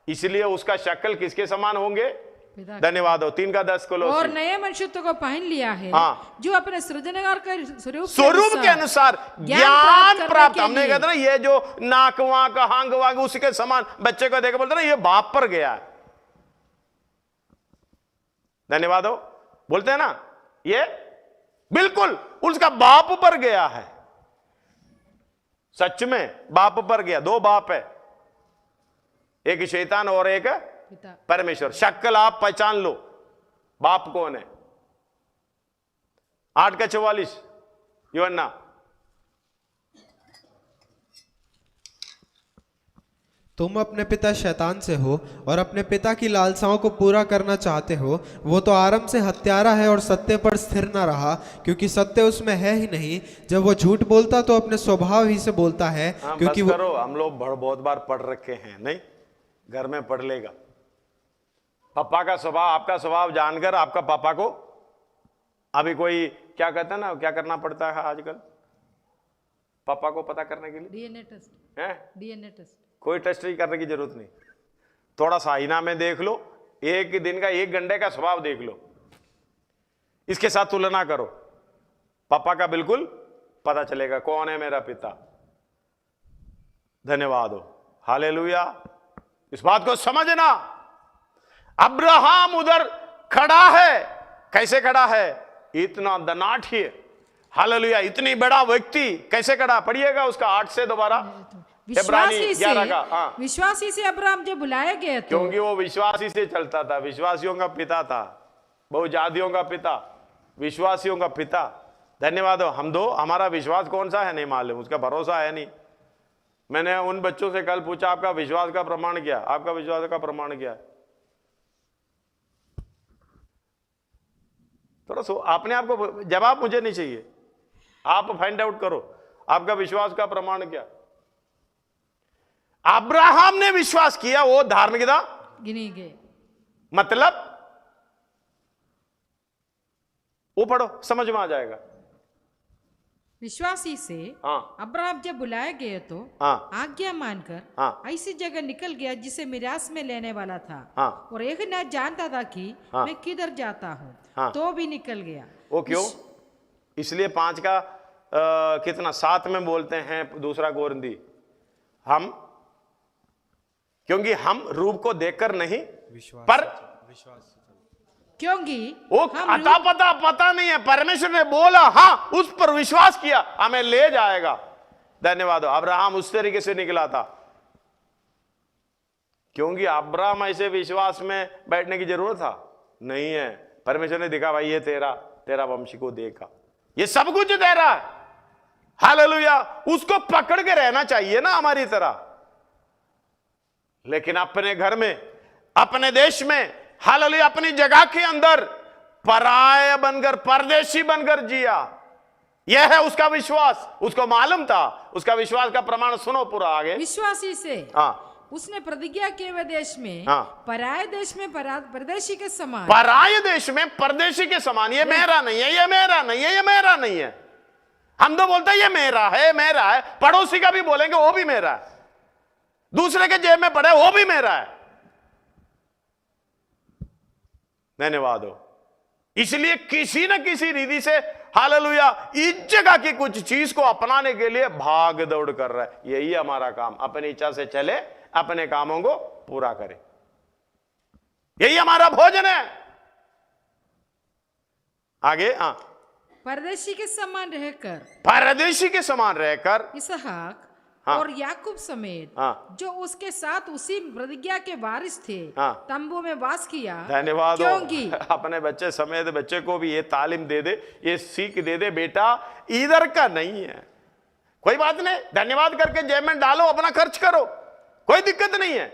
इसलिए उसका शक्ल किसके समान होंगे? पिता। धन्यवाद हो। 3:10 को लो। और नए मनुष्यत्व को पहन लिया है, हाँ। जो अपने सृजनहार के स्वरूप के अनुसार ज्ञान प्राप्त। हमने कहते ना ये जो नाक वाक हांग वाक उसके समान बच्चे को देख बोलते ना ये बाप पर गया है। धन्यवाद हो। बोलते हैं ना ये बिल्कुल उसका बाप पर गया है। सच में बाप पर गया। 2 बाप है, एक शैतान और एक पिता। परमेश्वर। शक्ल आप पहचान लो, बाप कौन है। 8:44 यूहन्ना। तुम अपने पिता शैतान से हो और अपने पिता की लालसाओं को पूरा करना चाहते हो। वो तो आरंभ से हत्यारा है और सत्य पर स्थिर न रहा, क्योंकि सत्य उसमें है ही नहीं। जब वो झूठ बोलता तो अपने स्वभाव ही से बोलता है, क्योंकि बस वो करो, हम लोग बहुत बार पढ़ रखे हैं, नहीं घर में पढ़ लेगा। पापा का स्वभाव, आपका स्वभाव जानकर आपका पापा को अभी कोई क्या कहता है ना, क्या करना पड़ता है आजकल पापा को पता करने के लिए? डीएनए टेस्ट है। DNA test. कोई टेस्ट ही करने की जरूरत नहीं, थोड़ा सा आईना में देख लो, एक दिन का 1 घंटे का स्वभाव देख लो, इसके साथ तुलना करो, पापा का बिल्कुल पता चलेगा कौन है मेरा पिता। धन्यवाद हो। हालेलुया। इस बात को समझना। अब्राहम उधर खड़ा है, कैसे खड़ा है? इतना धनाढ्य, हालेलुया, इतनी बड़ा व्यक्ति कैसे खड़ा? पढ़िएगा उसका 8 से दोबारा इब्रानी 11 का। हाँ, विश्वासी से अब्राहम जब बुलाया गया तो क्योंकि वो विश्वासी से चलता था, विश्वासियों का पिता था, बहुजातियों का पिता, विश्वासियों का पिता। धन्यवाद हो। हम दो, हमारा विश्वास कौन सा है नहीं मालूम, उसका भरोसा है नहीं। मैंने उन बच्चों से कल पूछा आपका विश्वास का प्रमाण क्या? आपका विश्वास का प्रमाण क्या है? थोड़ा सो अपने आप को जवाब मुझे नहीं चाहिए, आप फाइंड आउट करो आपका विश्वास का प्रमाण क्या। अब्राहम ने विश्वास किया, वो धार्मिकता गिनी गए। मतलब वो पढ़ो, समझ में आ जाएगा। विश्वासी से हाँ अब्राहम जब बुलाए गए तो हाँ आज्ञा मानकर हाँ ऐसी जगह निकल गया जिसे मिरास में लेने वाला था। हाँ और एक न जानता था कि हाँ। मैं किधर जाता हूँ, हाँ। तो भी निकल गया। वो क्यों? इसलिए 5 का कितना 7 में बोलते हैं दूसरा कोरिन्थी, हम क्योंकि हम रूप को देखकर नहीं पर क्योंकि वो हम अता पता नहीं है, परमेश्वर ने बोला हाँ, उस पर विश्वास किया, हमें ले जाएगा। धन्यवाद हो। अब्राहम उस तरीके से निकला था क्योंकि अब्राहम ऐसे विश्वास में बैठने की जरूरत था नहीं है। परमेश्वर ने दिखा भाई ये तेरा वंशी को देखा, ये सब कुछ तेरा है। हालेलुया। उसको पकड़ के रहना चाहिए ना हमारी तरह, लेकिन अपने घर में, अपने देश में, हालेलुया, अपनी जगह के अंदर पराया बनकर, परदेशी बनकर जिया। यह है उसका विश्वास। उसको मालूम था। उसका विश्वास का प्रमाण सुनो पूरा आगे। विश्वासी से हाँ उसने प्रतिज्ञा किए हुए देश में, हाँ। पराये देश में परदेशी के समान, पराये देश में परदेशी के समान, ये मेरा नहीं है, ये मेरा नहीं है, ये मेरा नहीं है। हम तो बोलते हैं ये मेरा है, मेरा है। पड़ोसी का भी बोलेंगे वो भी मेरा है, दूसरे के जेब में पड़ा है वो भी मेरा है। धन्यवाद हो। इसलिए किसी न किसी रीति से हालेलुया इस जगह की कुछ चीज को अपनाने के लिए भाग दौड़ कर रहा है। यही हमारा काम, अपनी इच्छा से चले, अपने कामों को पूरा करे, यही हमारा भोजन है। आगे हाँ, परदेशी के समान रहकर, परदेशी के समान रहकर इसहाक हाँ। और याकूब समेत हाँ। जो उसके साथ उसी प्रतिज्ञा के वारिस थे, हाँ। तंबू में वास किया। धन्यवाद हो। क्योंकि अपने बच्चे समेत बच्चे को भी ये तालीम दे दे, ये सीख दे दे, बेटा इधर का नहीं है, कोई बात नहीं, धन्यवाद करके जेब में डालो, अपना खर्च करो, कोई दिक्कत नहीं है,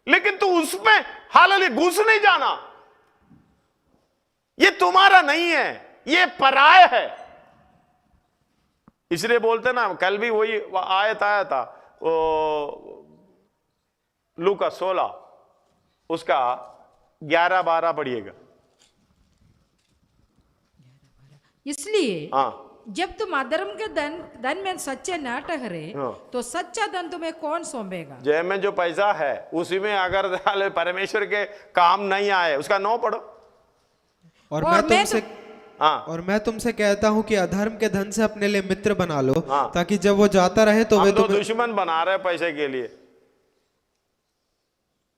लेकिन तू उसमें हालेलुया घुस नहीं जाना। ये तुम्हारा नहीं है, ये पराया है। इसलिए बोलते ना, कल भी वही आयत आया था, वो लूका 16 उसका 11-12 पढ़िएगा। इसलिए हाँ जब तुम अधर्म के धन में सच्चे न ठहरे, हाँ। तो सच्चा धन तुम्हें कौन सौंपेगा? जेब में जो पैसा है उसी में अगर परमेश्वर के काम नहीं आए, उसका नो पढ़ो। और और मैं तुमसे कहता हूँ कि अधर्म के धन से अपने लिए मित्र बना लो, हाँ। ताकि जब वो जाता रहे तो हम वे तो तुम्हें दुश्मन बना रहे पैसे के लिए।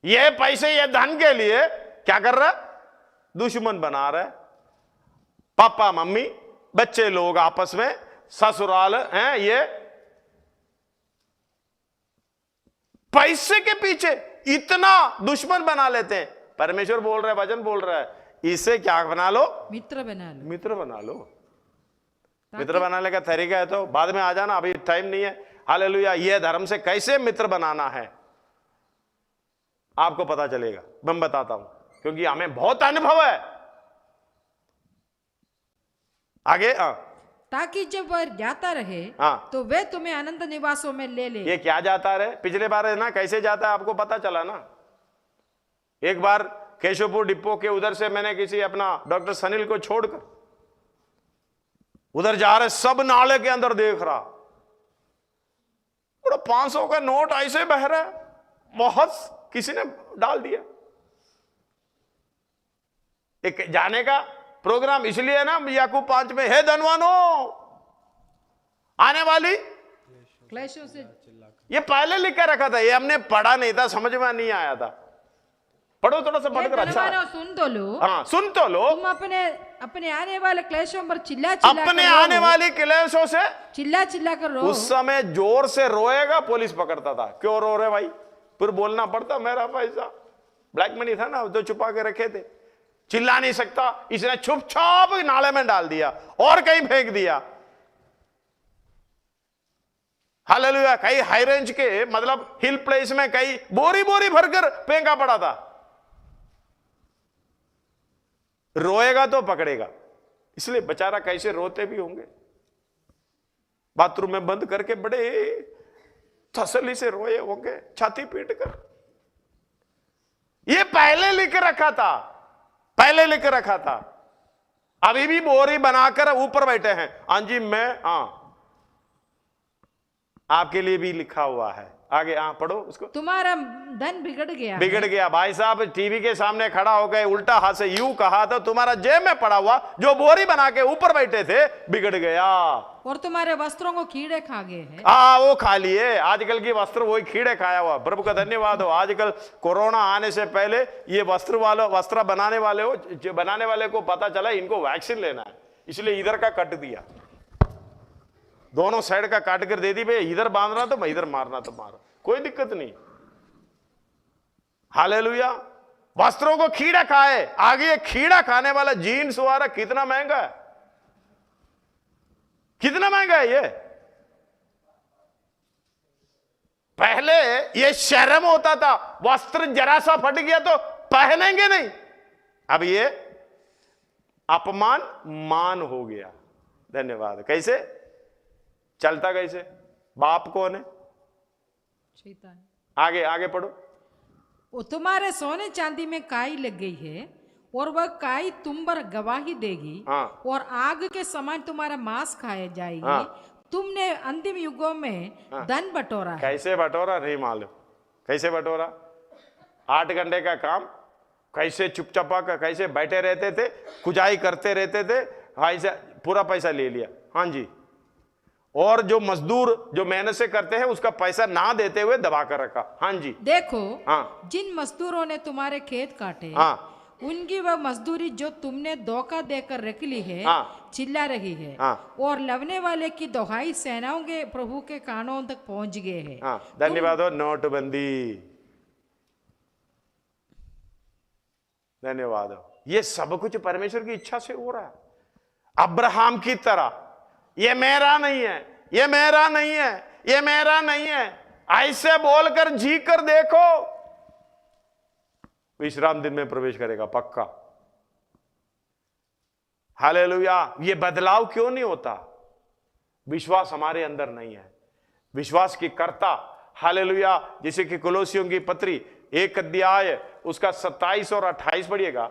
ये पैसे, ये धन के लिए क्या कर रहा है? दुश्मन बना रहे। पापा मम्मी बच्चे लोग आपस में, ससुराल हैं, ये पैसे के पीछे इतना दुश्मन बना लेते हैं। परमेश्वर बोल रहा है, वचन बोल रहा है, इसे क्या बना लो? मित्र बना लो। मित्र बना लो। मित्र बनाने का तरीका है तो बाद में आ जाना, अभी टाइम नहीं है। हालेलुया। ये धर्म से कैसे मित्र बनाना है आपको पता चलेगा, मैं बताता हूं, क्योंकि हमें बहुत अनुभव है। आगे ताकि जब वह जाता रहे हाँ। तो वे तुम्हें अनंत निवासों में ले ले। ये क्या जाता रहे? पिछले बार है ना कैसे जाता है आपको पता चला ना। एक बार केशवपुर डिपो के उधर से मैंने किसी अपना डॉक्टर सनील को छोड़कर उधर जा रहे, सब नाले के अंदर देख रहा, पूरा 500 का नोट ऐसे बह रहा है, बहुत किसी ने डाल दिया। एक जाने का प्रोग्राम इसलिए ना याकूब 5 में, हे धनवानो आने वाली क्लेशों से। ये पहले लिख कर रखा था, ये हमने पढ़ा नहीं था, समझ में नहीं आया था। पढ़ो थोड़ा सा पढ़कर। अच्छा सुन तो लो। हाँ सुन तो लो। तुम अपने आने वाले क्लेशों पर चिल्ला अपने आने वाली क्लेशों से चिल्ला कर रो। उस समय जोर से रोएगा, पुलिस पकड़ता था। क्यों रो रहे भाई? फिर बोलना पड़ता, मेरा पैसा ब्लैक मनी था ना, जो छुपा के रखे थे, चिल्ला नहीं सकता, इसने चुपचाप नाले में डाल दिया और कहीं फेंक दिया। हालेलुया। कई हाई रेंज के मतलब हिल प्लेस में कई बोरी बोरी भरकर फेंका पड़ा था। रोएगा तो पकड़ेगा, इसलिए बेचारा कैसे रोते भी होंगे, बाथरूम में बंद करके बड़े तसल्ली से रोए होंगे, छाती पीट कर। ये पहले लिख रखा था, पहले लिख रखा था। अभी भी बोरी बनाकर ऊपर बैठे हैं। हाँ जी मैं, हाँ आपके लिए भी लिखा हुआ है। आगे पढ़ो उसको। तुम्हारा धन बिगड़ गया बिगड़ गया। भाई साहब टीवी के सामने खड़ा हो गए, उल्टा हाथ से यूं कहा तो तुम्हारा जेब में पड़ा हुआ जो बोरी बना के ऊपर बैठे थे बिगड़ गया। और तुम्हारे वस्त्रों को कीड़े खा गए हैं। वो खा लिए। आजकल की वस्त्र वही कीड़े खाया हुआ। प्रभु का धन्यवाद हो। आजकल कोरोना आने से पहले ये वस्त्र बनाने वाले को पता चला इनको वैक्सीन लेना है, इसलिए इधर का कट दिया, दोनों साइड का काट कर दे दी। भाई इधर बांधना तो मैं इधर मारना तो मारो, कोई दिक्कत नहीं। हालेलुया। वस्त्रों को कीड़ा खाए। आगे ये कीड़ा खाने वाला जीन्स वाला कितना महंगा है, कितना महंगा है ये। पहले ये शर्म होता था, वस्त्र जरा सा फट गया तो पहनेंगे नहीं, अब ये अपमान मान हो गया। धन्यवाद। कैसे चलता, कैसे बाप कौन है? शैतान। आगे आगे पढ़ो। वो तुम्हारे सोने चांदी में काई लग गई है और वह काई तुम पर गवाही देगी। हाँ। और आग के समान तुम्हारा मांस खाया जाएगी। हाँ। तुमने अंतिम युगों में धन बटोरा है। कैसे बटोरा नहीं मालूम, कैसे बटोरा। 8 घंटे का काम कैसे चुपचापा का कैसे बैठे रहते थे, खुजाई करते रहते थे, ऐसा पूरा पैसा ले लिया। हाँ जी। और जो मजदूर जो मेहनत से करते हैं उसका पैसा ना देते हुए दबा कर रखा। हाँ जी। देखो, हाँ। जिन मजदूरों ने तुम्हारे खेत काटे, हाँ। उनकी वह मजदूरी जो तुमने धोखा देकर रख ली है, हाँ। चिल्ला रही है। हाँ। और लवने वाले की दोहाई सेनाओं के प्रभु के कानों तक पहुंच गए हैं। हाँ। धन्यवाद हो। नोटबंदी। धन्यवाद हो। ये सब कुछ परमेश्वर की इच्छा से हो रहा है। अब्राहम की तरह ये मेरा नहीं है, ये मेरा नहीं है, ये मेरा नहीं है, ऐसे बोलकर जी कर देखो, विश्राम दिन में प्रवेश करेगा पक्का। हालेलुया। ये बदलाव क्यों नहीं होता? विश्वास हमारे अंदर नहीं है। विश्वास की कर्ता, हालेलुया, जैसे कि कोलोसियों की पत्री 1 अध्याय उसका 27 और 28 पढ़िएगा।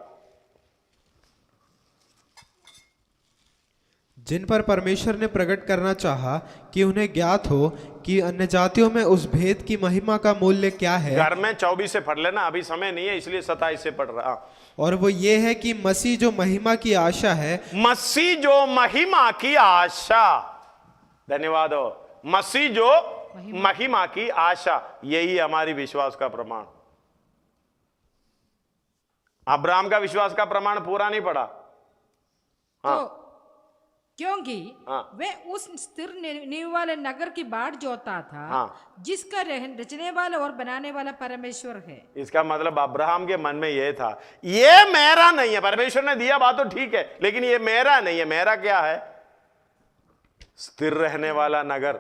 जिन पर परमेश्वर ने प्रकट करना चाहा कि उन्हें ज्ञात हो कि अन्य जातियों में उस भेद की महिमा का मूल्य क्या है। घर में 24 से पढ़ लेना, अभी समय नहीं है इसलिए 27 से पढ़ रहा। और वो ये है कि मसीह जो महिमा की आशा है, मसीह जो महिमा की आशा। धन्यवाद हो। मसीह जो महिमा की आशा, यही हमारी विश्वास का प्रमाण। अब्राहम का विश्वास का प्रमाण पूरा नहीं पड़ा। हाँ। तो क्योंकि वे उस स्थिर नींव वाले नगर की बाट जोता था। हाँ। जिसका रचने वाला और बनाने वाला परमेश्वर है। इसका मतलब अब्राहम के मन में यह था, ये मेरा नहीं है। परमेश्वर ने दिया बात तो ठीक है, लेकिन ये मेरा नहीं है। मेरा क्या है? स्थिर रहने वाला नगर।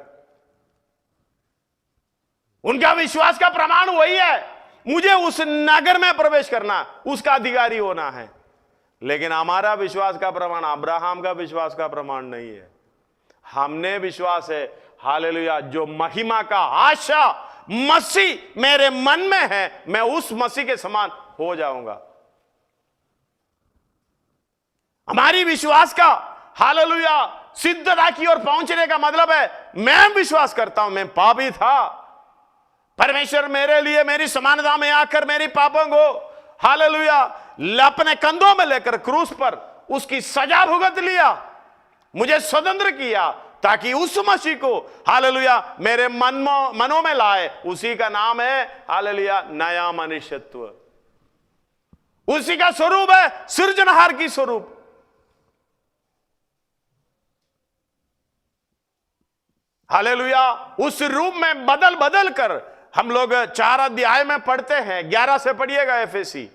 उनका विश्वास का प्रमाण वही है, मुझे उस नगर में प्रवेश करना, उसका अधिकारी होना है। लेकिन हमारा विश्वास का प्रमाण अब्राहम का विश्वास का प्रमाण नहीं है। हमने विश्वास है, हालेलुया, जो महिमा का आशा मसीह मेरे मन में है, मैं उस मसीह के समान हो जाऊंगा। हमारी विश्वास का, हालेलुया, सिद्धता की ओर पहुंचने का मतलब है, मैं विश्वास करता हूं मैं पापी था, परमेश्वर मेरे लिए मेरी समानता में आकर मेरी पापों को, हालेलुया, अपने कंधों में लेकर क्रूस पर उसकी सजा भुगत लिया, मुझे स्वतंत्र किया, ताकि उस मसीह को, हालेलुया, मेरे मनों में लाए। उसी का नाम है, हालेलुया, नया मनुष्यत्व। उसी का स्वरूप है सृजनहार की स्वरूप। हालेलुया। उस रूप में बदल बदल कर हम लोग 4 अध्याय में पढ़ते हैं। 11 से पढ़िएगा एफएसी।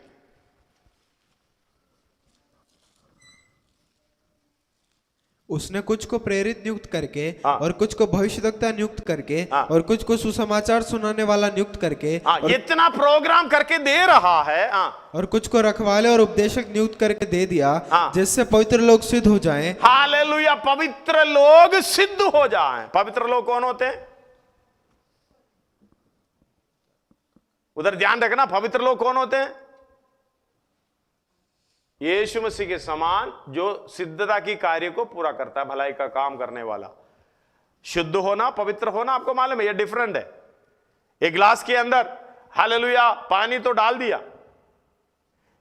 उसने कुछ को प्रेरित नियुक्त करके, और कुछ को भविष्यद्वक्ता नियुक्त करके, और कुछ को सुसमाचार सुनाने वाला नियुक्त करके, इतना प्रोग्राम करके दे रहा है। और कुछ को रखवाले और उपदेशक नियुक्त करके दे दिया, जिससे पवित्र लोग सिद्ध हो जाएं। हालेलुया। पवित्र लोग सिद्ध हो जाएं। पवित्र लोग कौन होते हैं? उधर ध्यान रखना, पवित्र लोग कौन होते हैं? यीशु मसीह के समान जो सिद्धता की कार्य को पूरा करता है, भलाई का काम करने वाला। शुद्ध होना, पवित्र होना, आपको मालूम है ये डिफरेंट है। एक गिलास के अंदर हालेलुया पानी तो डाल दिया,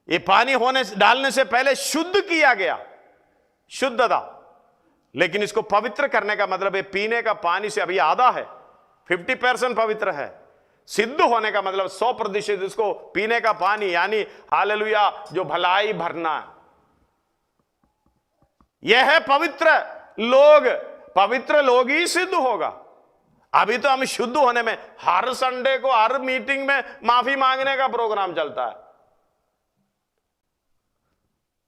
ये पानी डालने से पहले शुद्ध किया गया, शुद्धता। लेकिन इसको पवित्र करने का मतलब है पीने का पानी से अभी आधा है, 50% पवित्र है। सिद्ध होने का मतलब 100% इसको पीने का पानी, यानी हालेलुया जो भलाई भरना है, यह है पवित्र लोग। पवित्र लोग ही सिद्ध होगा। अभी तो हम शुद्ध होने में हर संडे को हर मीटिंग में माफी मांगने का प्रोग्राम चलता है।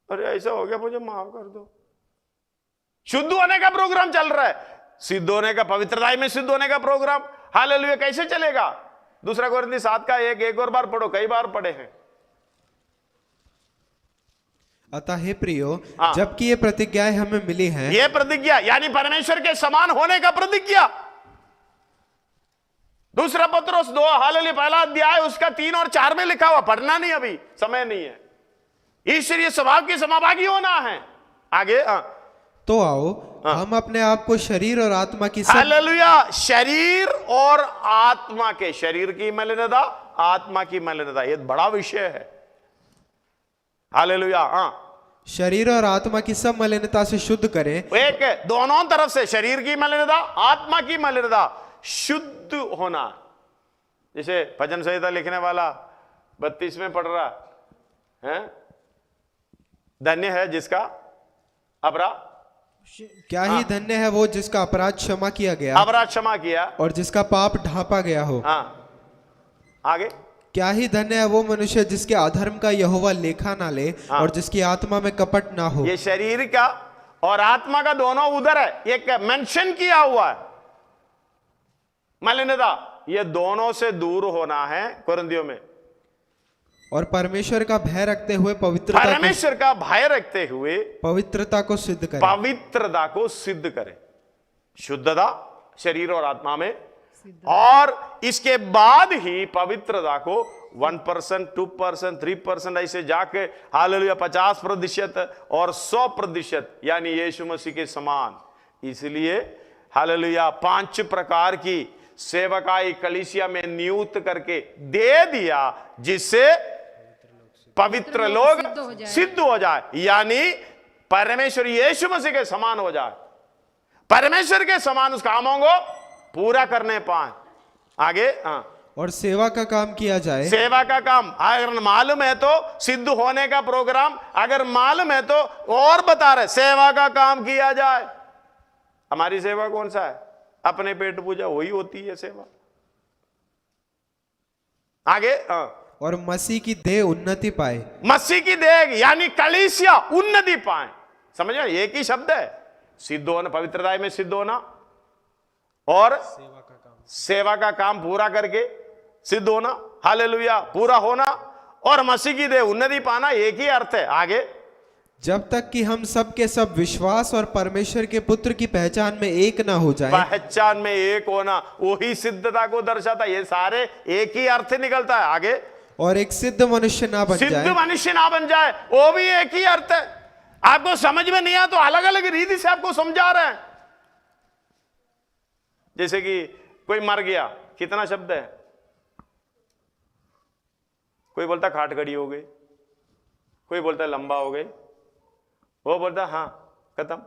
अरे ऐसा हो गया, मुझे माफ कर दो। शुद्ध होने का प्रोग्राम चल रहा है, सिद्ध होने का, पवित्रता में सिद्ध होने का प्रोग्राम हालेलुया कैसे चलेगा? 2 कोरिन्थी 7 का 1 एक और बार पढ़ो, कई बार पढ़े हैं। अतः हे प्रियो, जबकि ये प्रतिज्ञाएं हमें मिली हैं, ये प्रतिज्ञा यानी परमेश्वर के समान होने का प्रतिज्ञा। 2 पत्रोस 2 हालेलुया पहला अध्याय उसका 3 और 4 में लिखा हुआ, पढ़ना नहीं, अभी समय नहीं है। ईश्वरीय स्वभाव के समभागी होना है। आगे तो आओ हम अपने आप को शरीर और आत्मा की हालेलुया, शरीर और आत्मा के, शरीर की मलिनता, आत्मा की मलिनता, ये बड़ा विषय है। हालेलुया। शरीर और आत्मा की सब मलिनता से शुद्ध करें। एक दोनों तरफ से, शरीर की मलिनता, आत्मा की मलिनता, शुद्ध होना। जैसे भजन संहिता लिखने वाला 32 में पढ़ रहा है, धन्य है जिसका अपराध, क्या ही धन्य है वो जिसका अपराध क्षमा किया गया, अपराध क्षमा किया, और जिसका पाप ढांपा गया हो। आगे, क्या ही धन्य है वो मनुष्य जिसके अधर्म का यहोवा लेखा ना ले, और जिसकी आत्मा में कपट ना हो। ये शरीर का और आत्मा का दोनों उधर है, ये मेंशन किया हुआ है। मलिनता, ये दोनों से दूर होना है कोरिन्थियों में। और परमेश्वर का भय रखते हुए परमेश्वर का भय रखते हुए पवित्रता को सिद्ध करें। पवित्रता को सिद्ध करें, शुद्धता शरीर और आत्मा में, और इसके बाद ही पवित्रता को 1%, 2%, 3% ऐसे जाके हालेलुया 50% और 100%, यानी यीशु मसीह के समान। इसलिए हालेलुया 5 प्रकार की सेवकाई कलीसिया में नियुक्त करके दे दिया, जिससे पवित्र लोग सिद्ध हो जाए, यानी परमेश्वर यीशु मसीह के समान हो जाए, परमेश्वर के समान उस कामों को पूरा करने पाए। आगे, और सेवा का काम किया जाए। सेवा का काम अगर मालूम है तो सिद्ध होने का प्रोग्राम, अगर मालूम है तो और बता रहे, सेवा का काम किया जाए। हमारी सेवा कौन सा है? अपने पेट पूजा, वही होती है सेवा। आगे, और मसीह की देह उन्नति पाए। मसीह की देह यानी कलीसिया उन्नति पाए। समझ में? एक ही शब्द है, सिद्ध होना, पवित्रता में सिद्ध होना और सेवा का काम पूरा करके सिद्ध होना, हालेलुया पूरा होना, और मसीह की देह उन्नति पाना, एक ही अर्थ है। आगे, जब तक कि हम सब के सब विश्वास और परमेश्वर के पुत्र की पहचान में एक ना हो जाए। पहचान में एक होना वही सिद्धता को दर्शाता है, ये सारे एक ही अर्थ निकलता है। आगे, और एक सिद्ध मनुष्य ना बन जाए। सिद्ध मनुष्य ना बन जाए, वो भी एक ही अर्थ है। आपको समझ में नहीं आया तो अलग अलग रीति से आपको समझा रहे हैं। जैसे कि कोई मर गया, कितना शब्द है? कोई बोलता खाट खड़ी हो गई, कोई बोलता लंबा हो गई, वो बोलता हाँ खत्म,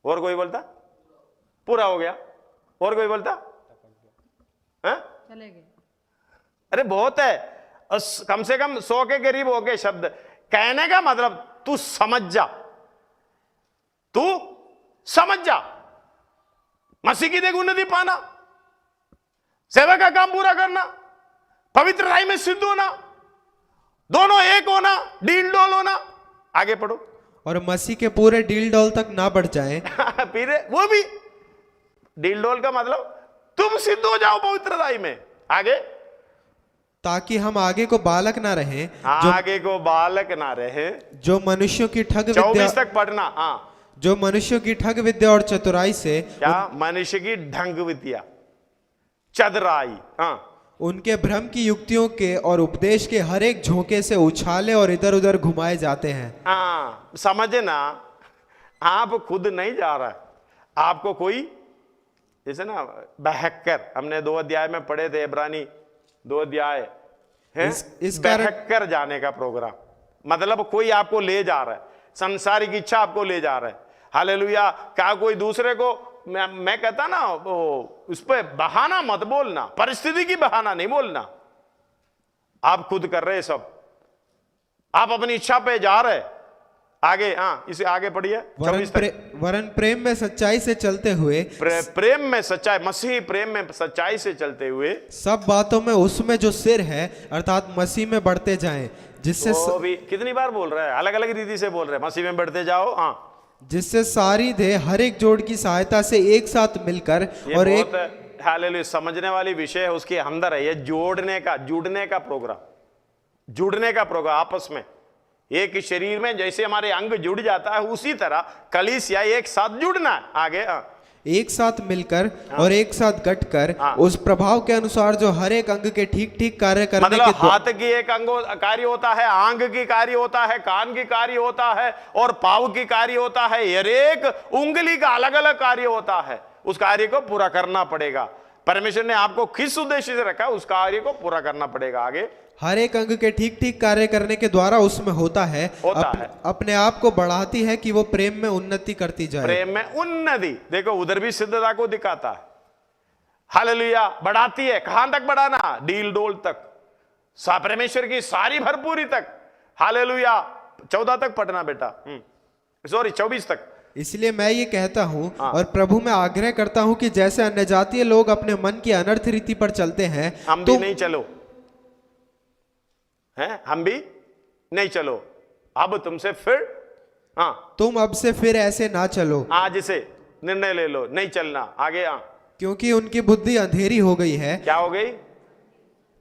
और कोई बोलता पूरा हो गया, और कोई बोलता चले गए। अरे बहुत है, कम से कम 100 के करीब हो गए शब्द। कहने का मतलब तू समझ जा, तू समझ जा। मसीह की देख उन्नति पाना, सेवा का काम पूरा करना, पवित्र राय में सिद्ध होना, दोनों एक होना, डील डोल होना। आगे पढ़ो। और मसीह के पूरे डील डोल तक ना बढ़ जाए। फिर वो भी डील डोल का मतलब तुम सिद्ध हो जाओ पवित्र राय में। आगे, ताकि हम आगे को बालक ना रहे, आगे को बालक ना रहे, जो मनुष्यों की ठग विद्या, 24 तक पढ़ना। जो मनुष्यों की ठग विद्या और चतुराई से, क्या मनुष्य की ढंग विद्या, चतुराई, उनके भ्रम की युक्तियों के और उपदेश के हर एक झोंके से उछाले और इधर उधर घुमाए जाते हैं। समझना, आप खुद नहीं जा रहा है, आपको कोई जैसे ना बहक्कर, हमने 2 अध्याय में पढ़े थे, इब्रानी 2 अध्याय है, इस कारण बहक्कर जाने का प्रोग्राम, मतलब कोई आपको ले जा रहा है, संसारिक इच्छा आपको ले जा रहा है। हालेलुया। क्या कोई दूसरे को, मैं कहता ना वो उस पर बहाना मत बोलना, परिस्थिति की बहाना नहीं बोलना। आप खुद कर रहे सब, आप अपनी इच्छा पे जा रहे। आगे, हाँ इसे आगे पढ़िए। वरन प्रेम में सच्चाई से चलते हुए, प्रेम में सच्चाई, मसीही प्रेम में सच्चाई से चलते हुए सब बातों में उसमें जो सिर है अर्थात मसीह में बढ़ते जाएं, जिससे वो भी कितनी बार बोल रहा है, अलग अलग रीति से बोल रहे हैं, मसीह में बढ़ते जाओ। हाँ, जिससे सारी देह हर एक जोड़ की सहायता से एक साथ मिलकर और एक, हालेलुया, समझने वाली विषय है, उसके अंदर है ये जोड़ने का, जुड़ने का प्रोग्राम, जुड़ने का प्रोग्राम आपस में। एक शरीर में जैसे हमारे अंग जुड़ जाता है, उसी तरह कलीसिया एक साथ जुड़ना है। आगे, एक साथ मिलकर और एक साथ गठकर उस प्रभाव के अनुसार जो हर एक अंग के ठीक ठीक कार्य करने मतलब के हाथ की एक अंग कार्य होता है, आंग की कार्य होता है, कान की कार्य होता है और पाँव की कार्य होता है। हर एक उंगली का अलग अलग कार्य होता है, उस कार्य को पूरा करना पड़ेगा। परमेश्वर ने आपको किस उद्देश्य से रखा, उस कार्य को पूरा करना पड़ेगा। आगे, हर एक अंग के ठीक ठीक कार्य करने के द्वारा उसमें होता है, अपने आप को बढ़ाती है कि वो प्रेम में उन्नति करती जाए। प्रेम में उन्नति, देखो उधर भी सिद्धता को दिखाता है। हालेलुया, बढ़ाती है। कहां तक बढ़ाना? डील डोल तक, परमेश्वर की सारी भरपूरी तक। हालेलुया। 14 तक पढ़ना बेटा, सॉरी 24 तक। इसलिए मैं ये कहता हूँ और प्रभु में आग्रह करता हूँ कि जैसे अन्य जातीय लोग अपने मन की अनर्थ रीति पर चलते हैं, हम भी नहीं चलो, हैं, हम भी नहीं चलो। अब तुमसे फिर, तुम अब से फिर ऐसे ना चलो, आज से निर्णय ले लो, नहीं चलना। आगे, क्योंकि उनकी बुद्धि अंधेरी हो गई है। क्या हो गई?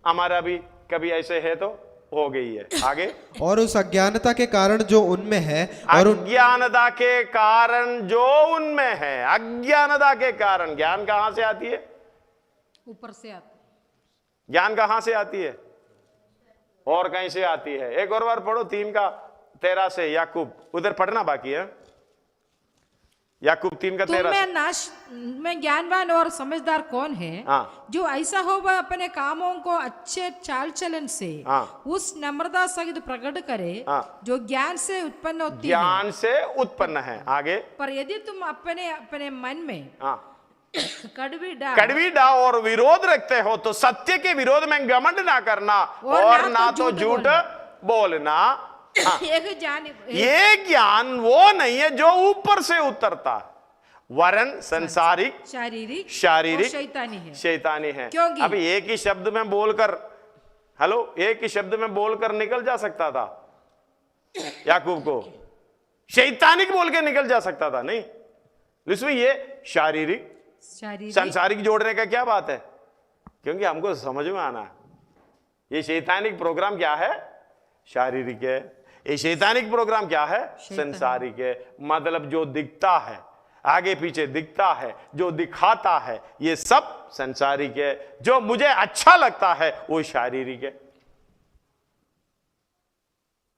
हमारा भी कभी ऐसे है तो हो गई है। आगे, और उस अज्ञानता के कारण जो उनमें है, और अज्ञानता के कारण जो उनमें है। अज्ञानता के कारण, ज्ञान कहां से आती है? ऊपर से आती है। ज्ञान कहां से आती है? और कहीं से आती है? एक और बार पढ़ो 3:13 से, याकूब, उधर पढ़ना बाकी है। याकूब 3:13। में ज्ञानवान और समझदार कौन है? जो ऐसा हो वह अपने कामों को अच्छे चाल चलन से उस नम्रता सहित प्रकट करे जो ज्ञान से उत्पन्न होती है। ज्ञान से उत्पन्न है। आगे, पर यदि तुम अपने अपने मन में कड़वी डा और विरोध रखते हो तो सत्य के विरोध में घमंड ना करना और ना तो झूठ बोलना। ये ज्ञान वो नहीं है जो ऊपर से उतरता, वरन संसारिक, शारीरिक, शैतानी है। अब एक ही शब्द में बोलकर, हेलो, एक ही शब्द में बोलकर निकल जा सकता था याकूब को, शैतानिक बोल के निकल जा सकता था, नहीं। इसमें ये शारीरिक संसारिक जोड़ने का क्या बात है? क्योंकि हमको समझ में आना है ये शैतानिक प्रोग्राम क्या है, शारीरिक है। ये शैतानिक प्रोग्राम क्या है, संसारिक है। मतलब जो दिखता है, आगे पीछे दिखता है, जो दिखाता है, ये सब संसारिक है। जो मुझे अच्छा लगता है वो शारीरिक है।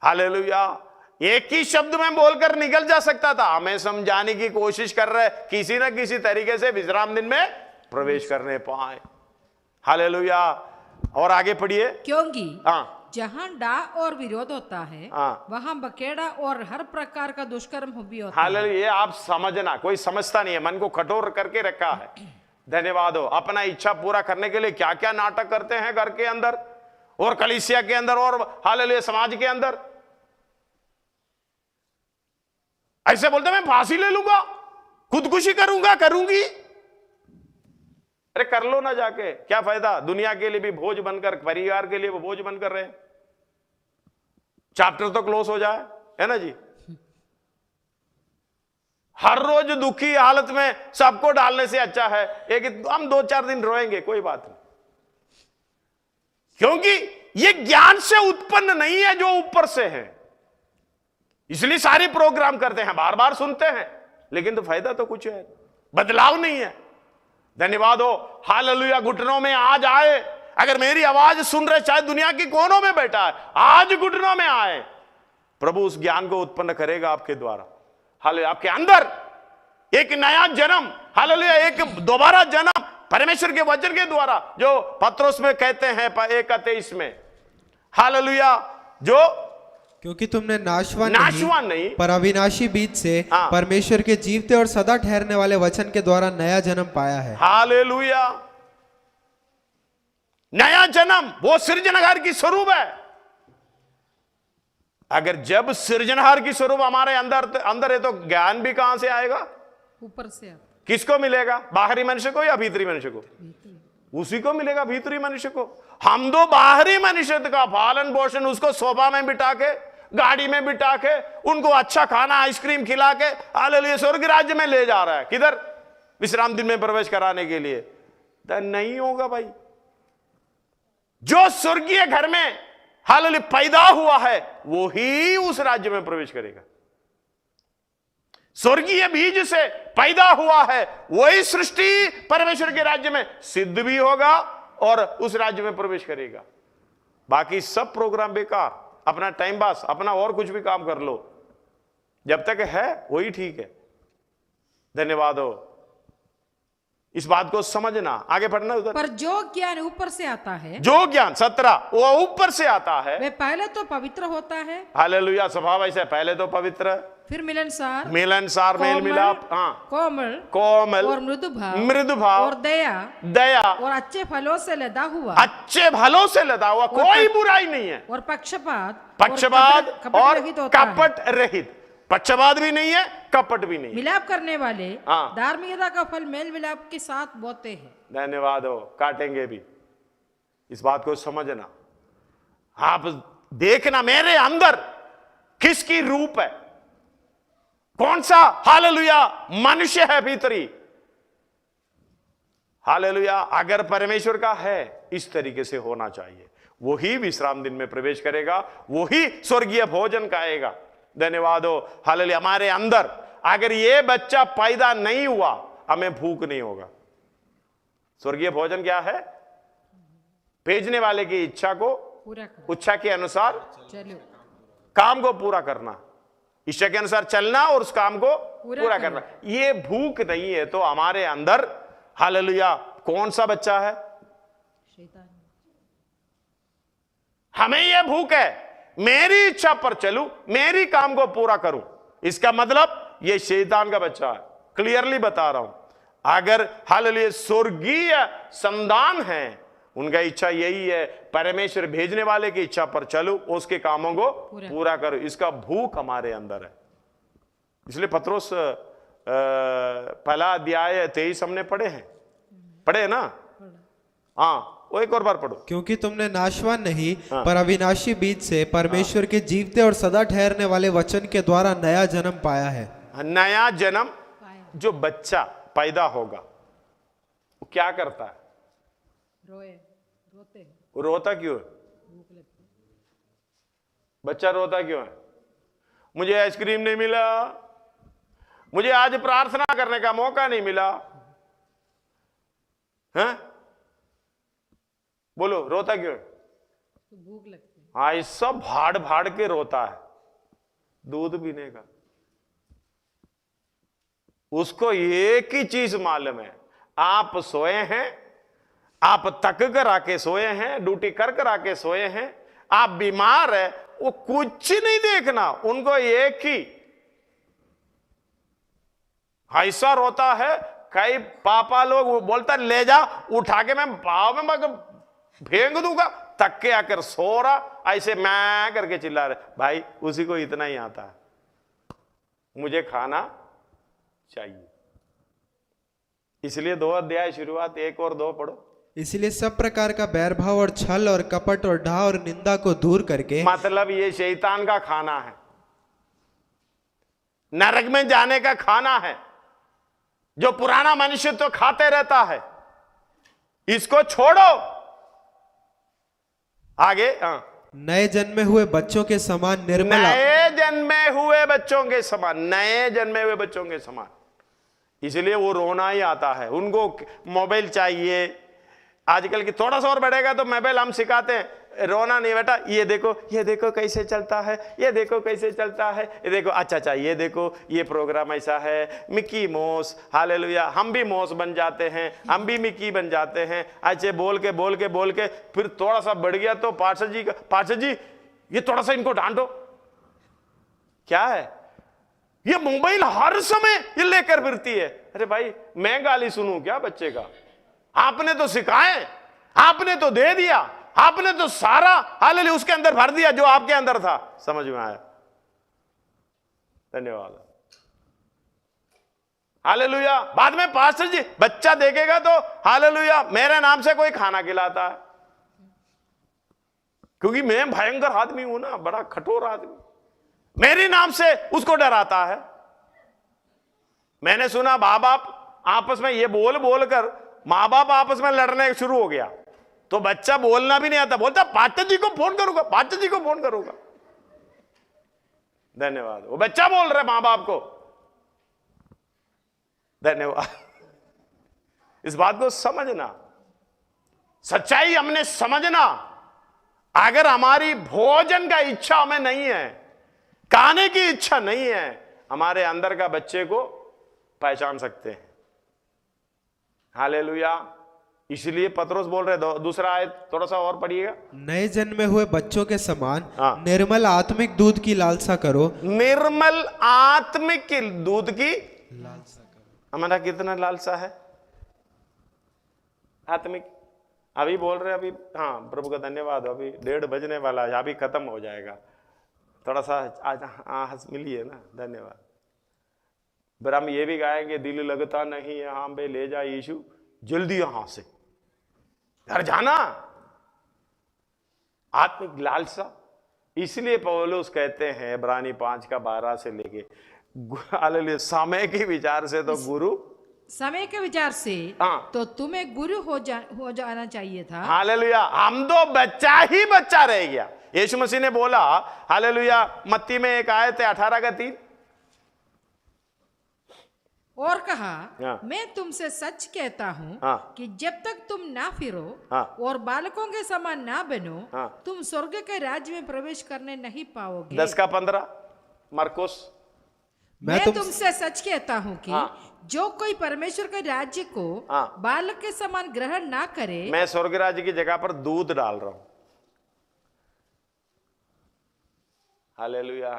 हालेलुया। एक ही शब्द में बोलकर निकल जा सकता था, हमें समझाने की कोशिश कर रहे, किसी न किसी तरीके से विश्राम दिन में प्रवेश करने पाए। हालेलुया। और आगे पढ़िए। क्योंकि जहां डा और विरोध होता है वहां बकेड़ा और हर प्रकार का दुष्कर्म भी होता है। हालेलुया। ये आप समझना, कोई समझता नहीं है, मन को कठोर करके रखा है। धन्यवाद हो। अपना इच्छा पूरा करने के लिए क्या क्या नाटक करते हैं घर के अंदर और कलीसिया के अंदर और हालेलुया समाज के अंदर। ऐसे बोलते मैं फांसी ले लूंगा, खुदकुशी करूंगा, करूंगी। अरे कर लो ना जाके, क्या फायदा? दुनिया के लिए भी बोझ बनकर, परिवार के लिए वो बोझ बनकर रहे। चैप्टर तो क्लोज हो जाए, है ना जी। हर रोज दुखी हालत में सबको डालने से अच्छा है एक हम 2-4 दिन रोएंगे, कोई बात नहीं। क्योंकि ये ज्ञान से उत्पन्न नहीं है जो ऊपर से है। इसलिए सारे प्रोग्राम करते हैं, बार बार सुनते हैं, लेकिन तो फायदा तो कुछ है, बदलाव नहीं है। धन्यवाद हो। हालेलुया। घुटनों में आज आए, अगर मेरी आवाज सुन रहे, चाहे दुनिया की कोनों में बैठा है, आज घुटनों में आए, प्रभु उस ज्ञान को उत्पन्न करेगा आपके द्वारा। हालेलुया। आपके अंदर एक नया जन्म, हालेलुया, एक दोबारा जन्म परमेश्वर के वचन के द्वारा, जो पत्रोस में कहते हैं 1:23 में, हालेलुया, जो क्योंकि तुमने नाशवान नहीं पर अविनाशी बीज से हाँ। परमेश्वर के जीवते और सदा ठहरने वाले वचन के द्वारा नया जन्म पाया है। हालेलुया, नया जन्म वो सृजनहार की स्वरूप है। अगर जब सृजनहार की स्वरूप हमारे अंदर है तो ज्ञान भी कहां से आएगा? ऊपर से आता। किसको मिलेगा? बाहरी मनुष्य को या भीतरी मनुष्य को? उसी को मिलेगा, भीतरी मनुष्य को। हम तो बाहरी मनुष्य का पालन पोषण उसको सोफा में बिठा के, गाड़ी में बिठा के, उनको अच्छा खाना आइसक्रीम खिला के हालेलुया स्वर्ग राज्य में ले जा रहा है। किधर? विश्राम दिन में प्रवेश कराने के लिए। तो नहीं होगा भाई। जो स्वर्गीय घर में हालेलुया पैदा हुआ है वो ही उस राज्य में प्रवेश करेगा। स्वर्गीय बीज से पैदा हुआ है वही सृष्टि परमेश्वर के राज्य में सिद्ध भी होगा और उस राज्य में प्रवेश करेगा। बाकी सब प्रोग्राम बेकार, अपना टाइम पास, अपना और कुछ भी काम कर लो, जब तक है वही ठीक है। धन्यवाद हो। इस बात को समझना। आगे पढ़ना उधर। पर जो ज्ञान ऊपर से आता है, जो ज्ञान 17 वो ऊपर से आता है, वे पहले तो पवित्र होता है। हालेलुया, स्वभाव ऐसे पहले तो पवित्र, फिर मिलनसार, मेल मिलाप, हाँ, कोमल और मृदु भाव और दया और अच्छे फलों से लदा हुआ, अच्छे फलों से लदा हुआ, कोई बुराई नहीं है। और पक्षपात और कपट रहित। पक्षपात भी नहीं है, कपट भी नहीं। मिलाप करने वाले हाँ। धार्मिकता का फल मेल मिलाप के साथ बोते हैं। धन्यवाद हो। काटेंगे भी। इस बात को समझना। आप देखना मेरे अंदर किसकी रूप है, कौन सा हालेलुया मनुष्य है भीतरी। हालेलुया, अगर परमेश्वर का है इस तरीके से होना चाहिए। वो ही विश्राम दिन में प्रवेश करेगा, वो ही स्वर्गीय भोजन खाएगा। धन्यवाद हो। हालेलुया, हमारे अंदर अगर ये बच्चा पैदा नहीं हुआ हमें भूख नहीं होगा। स्वर्गीय भोजन क्या है? भेजने वाले की इच्छा को पूरा कर, इच्छा के अनुसार चलो काम को पूरा करना, इच्छा के अनुसार चलना और उस काम को पूरा करना। ये भूख नहीं है तो हमारे अंदर हालेलुया कौन सा बच्चा है? शैतान। हमें ये भूख है, मेरी इच्छा पर चलूं, मेरी काम को पूरा करूं। इसका मतलब ये शैतान का बच्चा है। क्लियरली बता रहा हूं। अगर हालेलुया स्वर्गीय संतान है, उनका इच्छा यही है परमेश्वर भेजने वाले की इच्छा पर चलूं, उसके कामों को पूरा करूं। इसका भूख हमारे अंदर है। इसलिए पत्रोस पहला अध्याय 23 हमने पढ़े ना? हाँ, वो एक और बार पढ़ो। क्योंकि तुमने नाशवान नहीं पर अविनाशी बीज से परमेश्वर के जीवते और सदा ठहरने वाले वचन के द्वारा नया जन्म पाया है। नया जन्म जो बच्चा पैदा होगा वो क्या करता है? रोते हैं। वो रोता क्यों है? बच्चा रोता क्यों है? मुझे आइसक्रीम नहीं मिला, मुझे आज प्रार्थना करने का मौका नहीं मिला, हैं? बोलो, रोता क्यों है? तो भूख लगती है। हाँ, ये सब भाड़ भाड़ के रोता है दूध पीने का। उसको एक ही चीज मालूम है, आप सोए हैं, आप तक कर आके सोए हैं, ड्यूटी कर आके सोए हैं, आप बीमार है, वो कुछ नहीं देखना, उनको एक ही ऐसा रोता है। कई पापा लोग बोलता ले जा उठा के मैं भाव में फेंक दूंगा, तक के आकर सो रहा, ऐसे मैं करके चिल्ला रहे। भाई उसी को इतना ही आता है, मुझे खाना चाहिए। इसलिए 2 अध्याय शुरुआत 1 और 2 पढ़ो। इसलिए सब प्रकार का बैरभाव और छल और कपट और ढा और निंदा को दूर करके, मतलब ये शैतान का खाना है, नरक में जाने का खाना है, जो पुराना मनुष्य तो खाते रहता है। इसको छोड़ो। आगे नए जन्मे हुए बच्चों के समान निर्मल, नए जन्मे हुए बच्चों के समान, नए जन्मे हुए बच्चों के समान। इसलिए वो रोना ही आता है, उनको मोबाइल चाहिए। आजकल की थोड़ा सा और बढ़ेगा तो मोबाइल हम सिखाते हैं, रोना नहीं बेटा, ये देखो कैसे चलता है, ये देखो कैसे चलता है, ये देखो अच्छा ये देखो ये प्रोग्राम ऐसा है, मिकी मौस, हालेलुया। हम भी मौस बन जाते हैं, हम भी मिकी बन जाते हैं। अच्छे बोल के फिर थोड़ा सा बढ़ गया तो पार्षद जी ये थोड़ा सा इनको डांटो। क्या है ये मोबाइल हर समय ये लेकर फिरती है। अरे भाई मैं गाली सुनूं क्या बच्चे का? आपने तो सिखाए, आपने तो दे दिया, आपने तो सारा हालेलुया उसके अंदर भर दिया जो आपके अंदर था। समझ में आया? धन्यवाद। हालेलुया। बाद में पास्टर जी बच्चा देखेगा तो हालेलुया मेरे नाम से कोई खाना खिलाता है, क्योंकि मैं भयंकर आदमी हूं ना, बड़ा कठोर आदमी, मेरे नाम से उसको डराता है। मैंने सुना माँ बाप आपस में ये बोल कर माँ बाप आपस में लड़ने शुरू हो गया, तो बच्चा बोलना भी नहीं आता, बोलता पास्टर जी को फोन करूंगा, पास्टर जी को फोन करूंगा। धन्यवाद। वो बच्चा बोल रहा है मां बाप को। धन्यवाद। इस बात को समझना, सच्चाई हमने समझना। अगर हमारी भोजन का इच्छा हमें नहीं है, खाने की इच्छा नहीं है, हमारे अंदर का बच्चे को पहचान सकते हैं। हालेलुया। इसलिए पतरस बोल रहे, दूसरा आयत थोड़ा सा और पढ़िएगा। नए जन्मे हुए बच्चों के समान हाँ। निर्मल आत्मिक दूध की लालसा करो। निर्मल आत्मिक की दूध की लालसा करो। हमारा कितना लालसा है आत्मिक? अभी बोल रहे अभी, हाँ प्रभु का धन्यवाद, अभी 1:30 बजने वाला है, अभी खत्म हो जाएगा। थोड़ा सा आज मिलिए ना, धन्यवाद। फिर हम ये भी गाएंगे, दिल लगता नहीं यहाँ पे, ले जा यीशु जल्दी यहां से, घर जाना। आत्मिक लालसा। इसलिए पौलुस कहते हैं इब्रानी 5:12 से लेके, हालेलुया, समय के विचार से तो गुरु, समय के विचार से हाँ। तो तुम्हें गुरु हो जाना चाहिए था। हालेलुया। हम तो बच्चा ही बच्चा रह गया। यीशु मसीह ने बोला, हालेलुया, मत्ती में एक आयत है 18:3, और कहा, हाँ। मैं तुमसे सच कहता हूँ हाँ। कि जब तक तुम ना फिरो हाँ। और बालकों के समान ना बनो, हाँ। तुम स्वर्ग के राज्य में प्रवेश करने नहीं पाओगे। 10:15 मरकुस। मैं तुमसे सच कहता हूँ कि हाँ। जो कोई परमेश्वर के राज्य को हाँ। बालक के समान ग्रहण ना करे। मैं स्वर्ग राज्य की जगह पर दूध डाल रहा हूं। हालेलुया।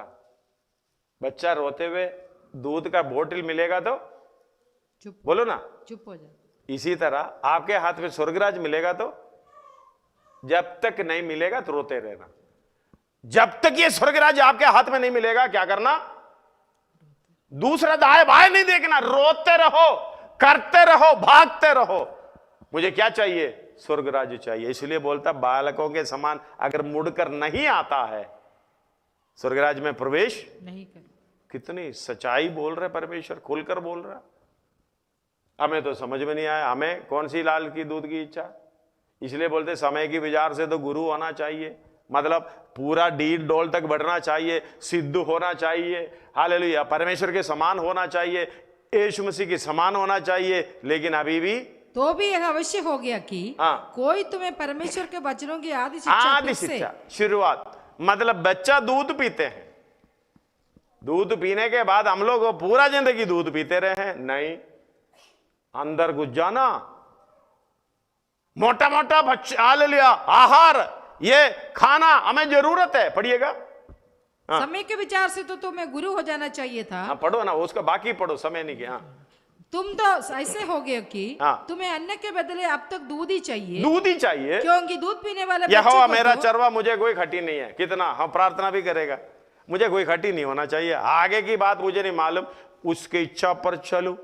बच्चा रोते हुए दूध का बोतल मिलेगा तो चुप बोलो ना, चुप हो जा। इसी तरह आपके हाथ में स्वर्गराज मिलेगा तो जब तक नहीं मिलेगा तो रोते रहना। जब तक ये स्वर्गराज आपके हाथ में नहीं मिलेगा क्या करना? दूसरा दाएं बाएं नहीं देखना, रोते रहो, करते रहो, भागते रहो। मुझे क्या चाहिए? स्वर्गराज चाहिए। इसलिए बोलता बालकों के समान अगर मुड़कर नहीं आता है स्वर्गराज में प्रवेश नहीं कर। कितनी सच्चाई बोल रहे परमेश्वर, खुलकर बोल रहा। हमें तो समझ में नहीं आया, हमें कौन सी लाल की दूध की इच्छा। इसलिए बोलते समय की विचार से तो गुरु होना चाहिए, मतलब पूरा डील डोल तक बढ़ना चाहिए, सिद्ध होना चाहिए, हालेलुया, परमेश्वर के समान होना चाहिए, यीशु मसीह के समान होना चाहिए। लेकिन अभी भी तो भी यह अवश्य हो गया कि हाँ। कोई तुम्हें परमेश्वर के वचनों की आदि शिक्षा शुरुआत, मतलब बच्चा दूध पीते हैं, दूध पीने के बाद हम लोग पूरा जिंदगी दूध पीते रहे हैं? नहीं, अंदर घुस जाना, मोटा मोटा बच्चा हालेलुया आहार, ये खाना हमें जरूरत है। पढ़िएगा। हाँ। समय के विचार से तो तुम्हें गुरु हो जाना चाहिए था। हाँ, पढ़ो ना, उसका बाकी पढ़ो, समय नहीं किया। तुम तो ऐसे हो गए कि हाँ। तुम्हें अन्न के बदले अब तक दूध ही चाहिए, दूध ही चाहिए, क्योंकि दूध पीने वाले यहोवा बच्चे मेरा को चरवा, मुझे कोई खटी नहीं है। कितना हम प्रार्थना भी करेगा, मुझे कोई खटी नहीं होना चाहिए। आगे की बात मुझे नहीं मालूम, उसके इच्छा पर चलूं,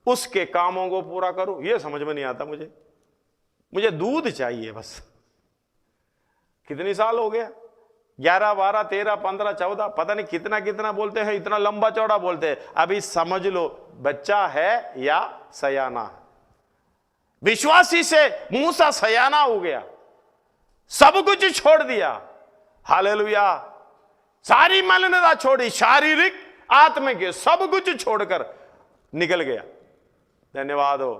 उसके कामों को पूरा करूं, यह समझ में नहीं आता मुझे दूध चाहिए बस। कितनी साल हो गया? 11, 12, 13, 15, 14, पता नहीं कितना कितना बोलते हैं, इतना लंबा चौड़ा बोलते हैं। अभी समझ लो बच्चा है या सयाना है। विश्वासी से मूसा सयाना हो गया, सब कुछ छोड़ दिया, हालेलुया, सारी मलिनता छोड़ी, शारीरिक आत्मिक सब कुछ छोड़कर निकल गया। धन्यवाद हो।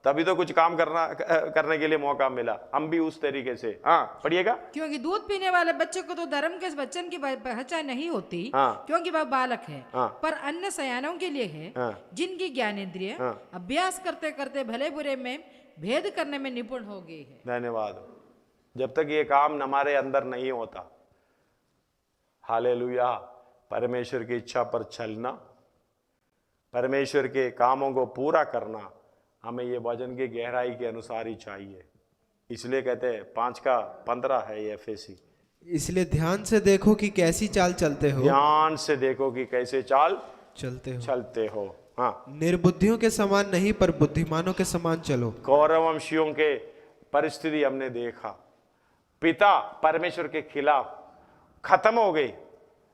तभी तो कुछ काम करने के लिए मौका मिला। हम भी उस तरीके से, हाँ पढ़िएगा। क्योंकि दूध पीने वाले बच्चे को तो धर्म के वचन की पहचान नहीं होती, हाँ। क्योंकि वह बालक है। हाँ। पर अन्य सयानों के लिए है, हाँ। जिनकी ज्ञानेंद्रिय अभ्यास करते करते भले बुरे में भेद करने में निपुण हो गई है। धन्यवाद। जब तक ये काम हमारे अंदर नहीं होता, हालेलुया, परमेश्वर की इच्छा पर चलना, परमेश्वर के कामों को पूरा करना, हमें ये वचन की गहराई के अनुसार ही चाहिए। इसलिए कहते हैं 5:15 है ये एफएसी। इसलिए ध्यान से देखो कि कैसी चाल चलते हो, ध्यान से देखो कि कैसे चाल चलते हो। हाँ, निर्बुद्धियों के समान नहीं पर बुद्धिमानों के समान चलो। कौरववंशियों के परिस्थिति हमने देखा, पिता परमेश्वर के खिलाफ खत्म हो गई,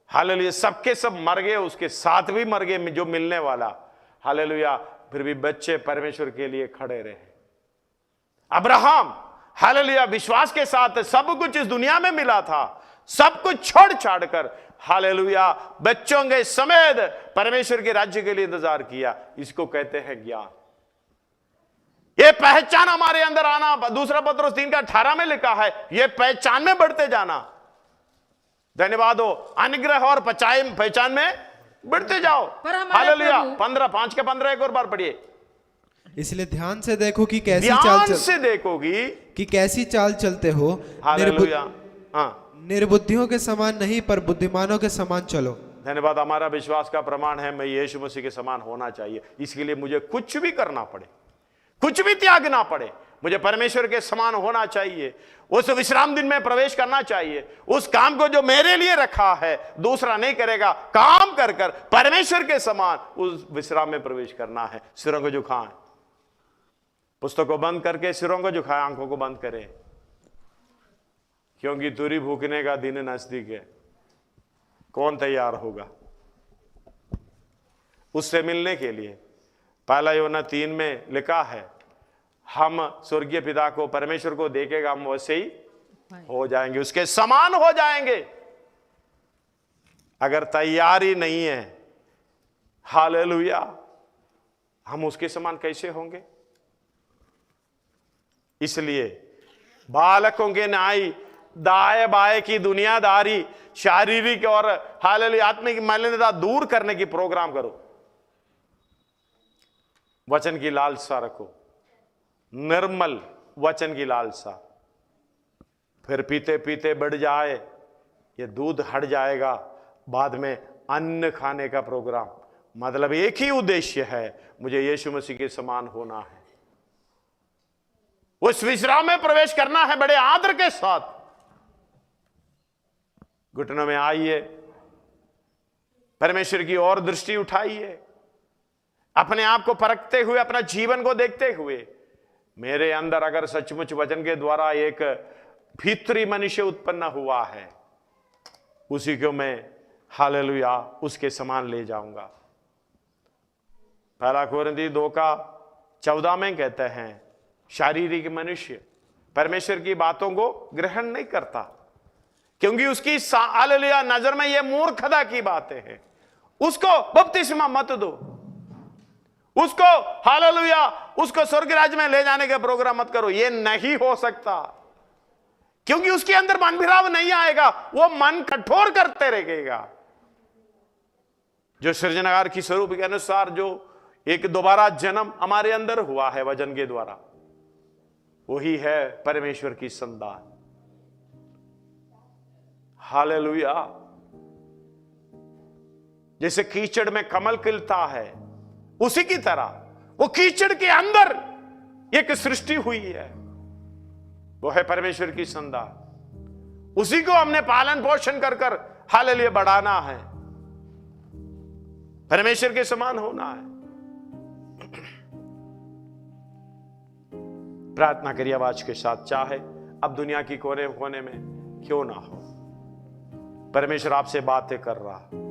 हालेलुया, सबके सब मर गए, उसके साथ भी मर गए जो मिलने वाला, हालेलुया, फिर भी बच्चे परमेश्वर के लिए खड़े रहे। अब्राहम, हालेलुया, विश्वास के साथ सब कुछ इस दुनिया में मिला था, सब कुछ छोड़ छाड़ कर, हालेलुया, बच्चों के समेत परमेश्वर के राज्य के लिए इंतजार किया। इसको कहते हैं ज्ञान। ये पहचान हमारे अंदर आना, दूसरा पत्रोस 3:18 में लिखा है, ये पहचान में बढ़ते जाना। धन्यवाद हो, अनुग्रह और पहचान में बढ़ते जाओ। हालेलुया। 5:15 एक और बार पढ़िए। इसलिए ध्यान से देखो कि कैसी ध्यान से देखोगी कि कैसी चाल चलते हो, हालेलुया, हाँ, निर्बुद्धियों के समान नहीं पर बुद्धिमानों के समान चलो। धन्यवाद। हमारा विश्वास का प्रमाण है मैं यीशु मसीह के समान होना चाहिए। इसके लिए मुझे कुछ भी करना पड़े, कुछ भी त्यागना पड़े, मुझे परमेश्वर के समान होना चाहिए। उस विश्राम दिन में प्रवेश करना चाहिए। उस काम को जो मेरे लिए रखा है दूसरा नहीं करेगा, काम कर कर परमेश्वर के समान उस विश्राम में प्रवेश करना है। सिरों को झुकाएं, पुस्तक को बंद करके सिरों को झुकाएं, आंखों को बंद करें, क्योंकि तुरी भूखने का दिन नजदीक है। कौन तैयार होगा उससे मिलने के लिए? 1 यूहन्ना 3 में लिखा है, हम स्वर्गीय पिता को, परमेश्वर को देखेगा, हम वैसे ही हो जाएंगे, उसके समान हो जाएंगे। अगर तैयारी नहीं है, हालेलुया, हम उसके समान कैसे होंगे? इसलिए बालकों के न्याय, दाएं बाएं की दुनियादारी, शारीरिक और हालेलुया आत्मिक मलिनता दूर करने की प्रोग्राम करो। वचन की लालसा रखो, निर्मल वचन की लालसा। फिर पीते पीते बढ़ जाए, ये दूध हट जाएगा, बाद में अन्न खाने का प्रोग्राम। मतलब एक ही उद्देश्य है, मुझे यीशु मसीह के समान होना है, उस विश्राम में प्रवेश करना है बड़े आदर के साथ। घुटनों में आइए, परमेश्वर की ओर दृष्टि उठाइए, अपने आप को परखते हुए, अपना जीवन को देखते हुए, मेरे अंदर अगर सचमुच वचन के द्वारा एक भीतरी मनुष्य उत्पन्न हुआ है, उसी को मैं हालेलुया उसके समान ले जाऊंगा। 1 कोरिन्थी 2:14 में कहते हैं, शारीरिक मनुष्य परमेश्वर की बातों को ग्रहण नहीं करता, क्योंकि उसकी हालेलुया नजर में यह मूर्खता की बातें हैं। उसको बपतिस्मा मत दो, उसको हालेलुया उसको स्वर्ग राज्य में ले जाने का प्रोग्राम मत करो। ये नहीं हो सकता, क्योंकि उसके अंदर मन भिराव नहीं आएगा, वो मन कठोर करते रहेगा। जो सृजनहार की स्वरूप के अनुसार जो एक दोबारा जन्म हमारे अंदर हुआ है वचन के द्वारा, वही है परमेश्वर की संतान। हालेलुया। जैसे कीचड़ में कमल खिलता है, उसी की तरह वो कीचड़ के अंदर एक सृष्टि हुई है, वो है परमेश्वर की संतान। उसी को हमने पालन पोषण कर कर हालेलुया बढ़ाना है, परमेश्वर के समान होना है। प्रार्थना करिए आवाज के साथ, चाहे अब दुनिया की कोने कोने में क्यों ना हो, परमेश्वर आपसे बातें कर रहा।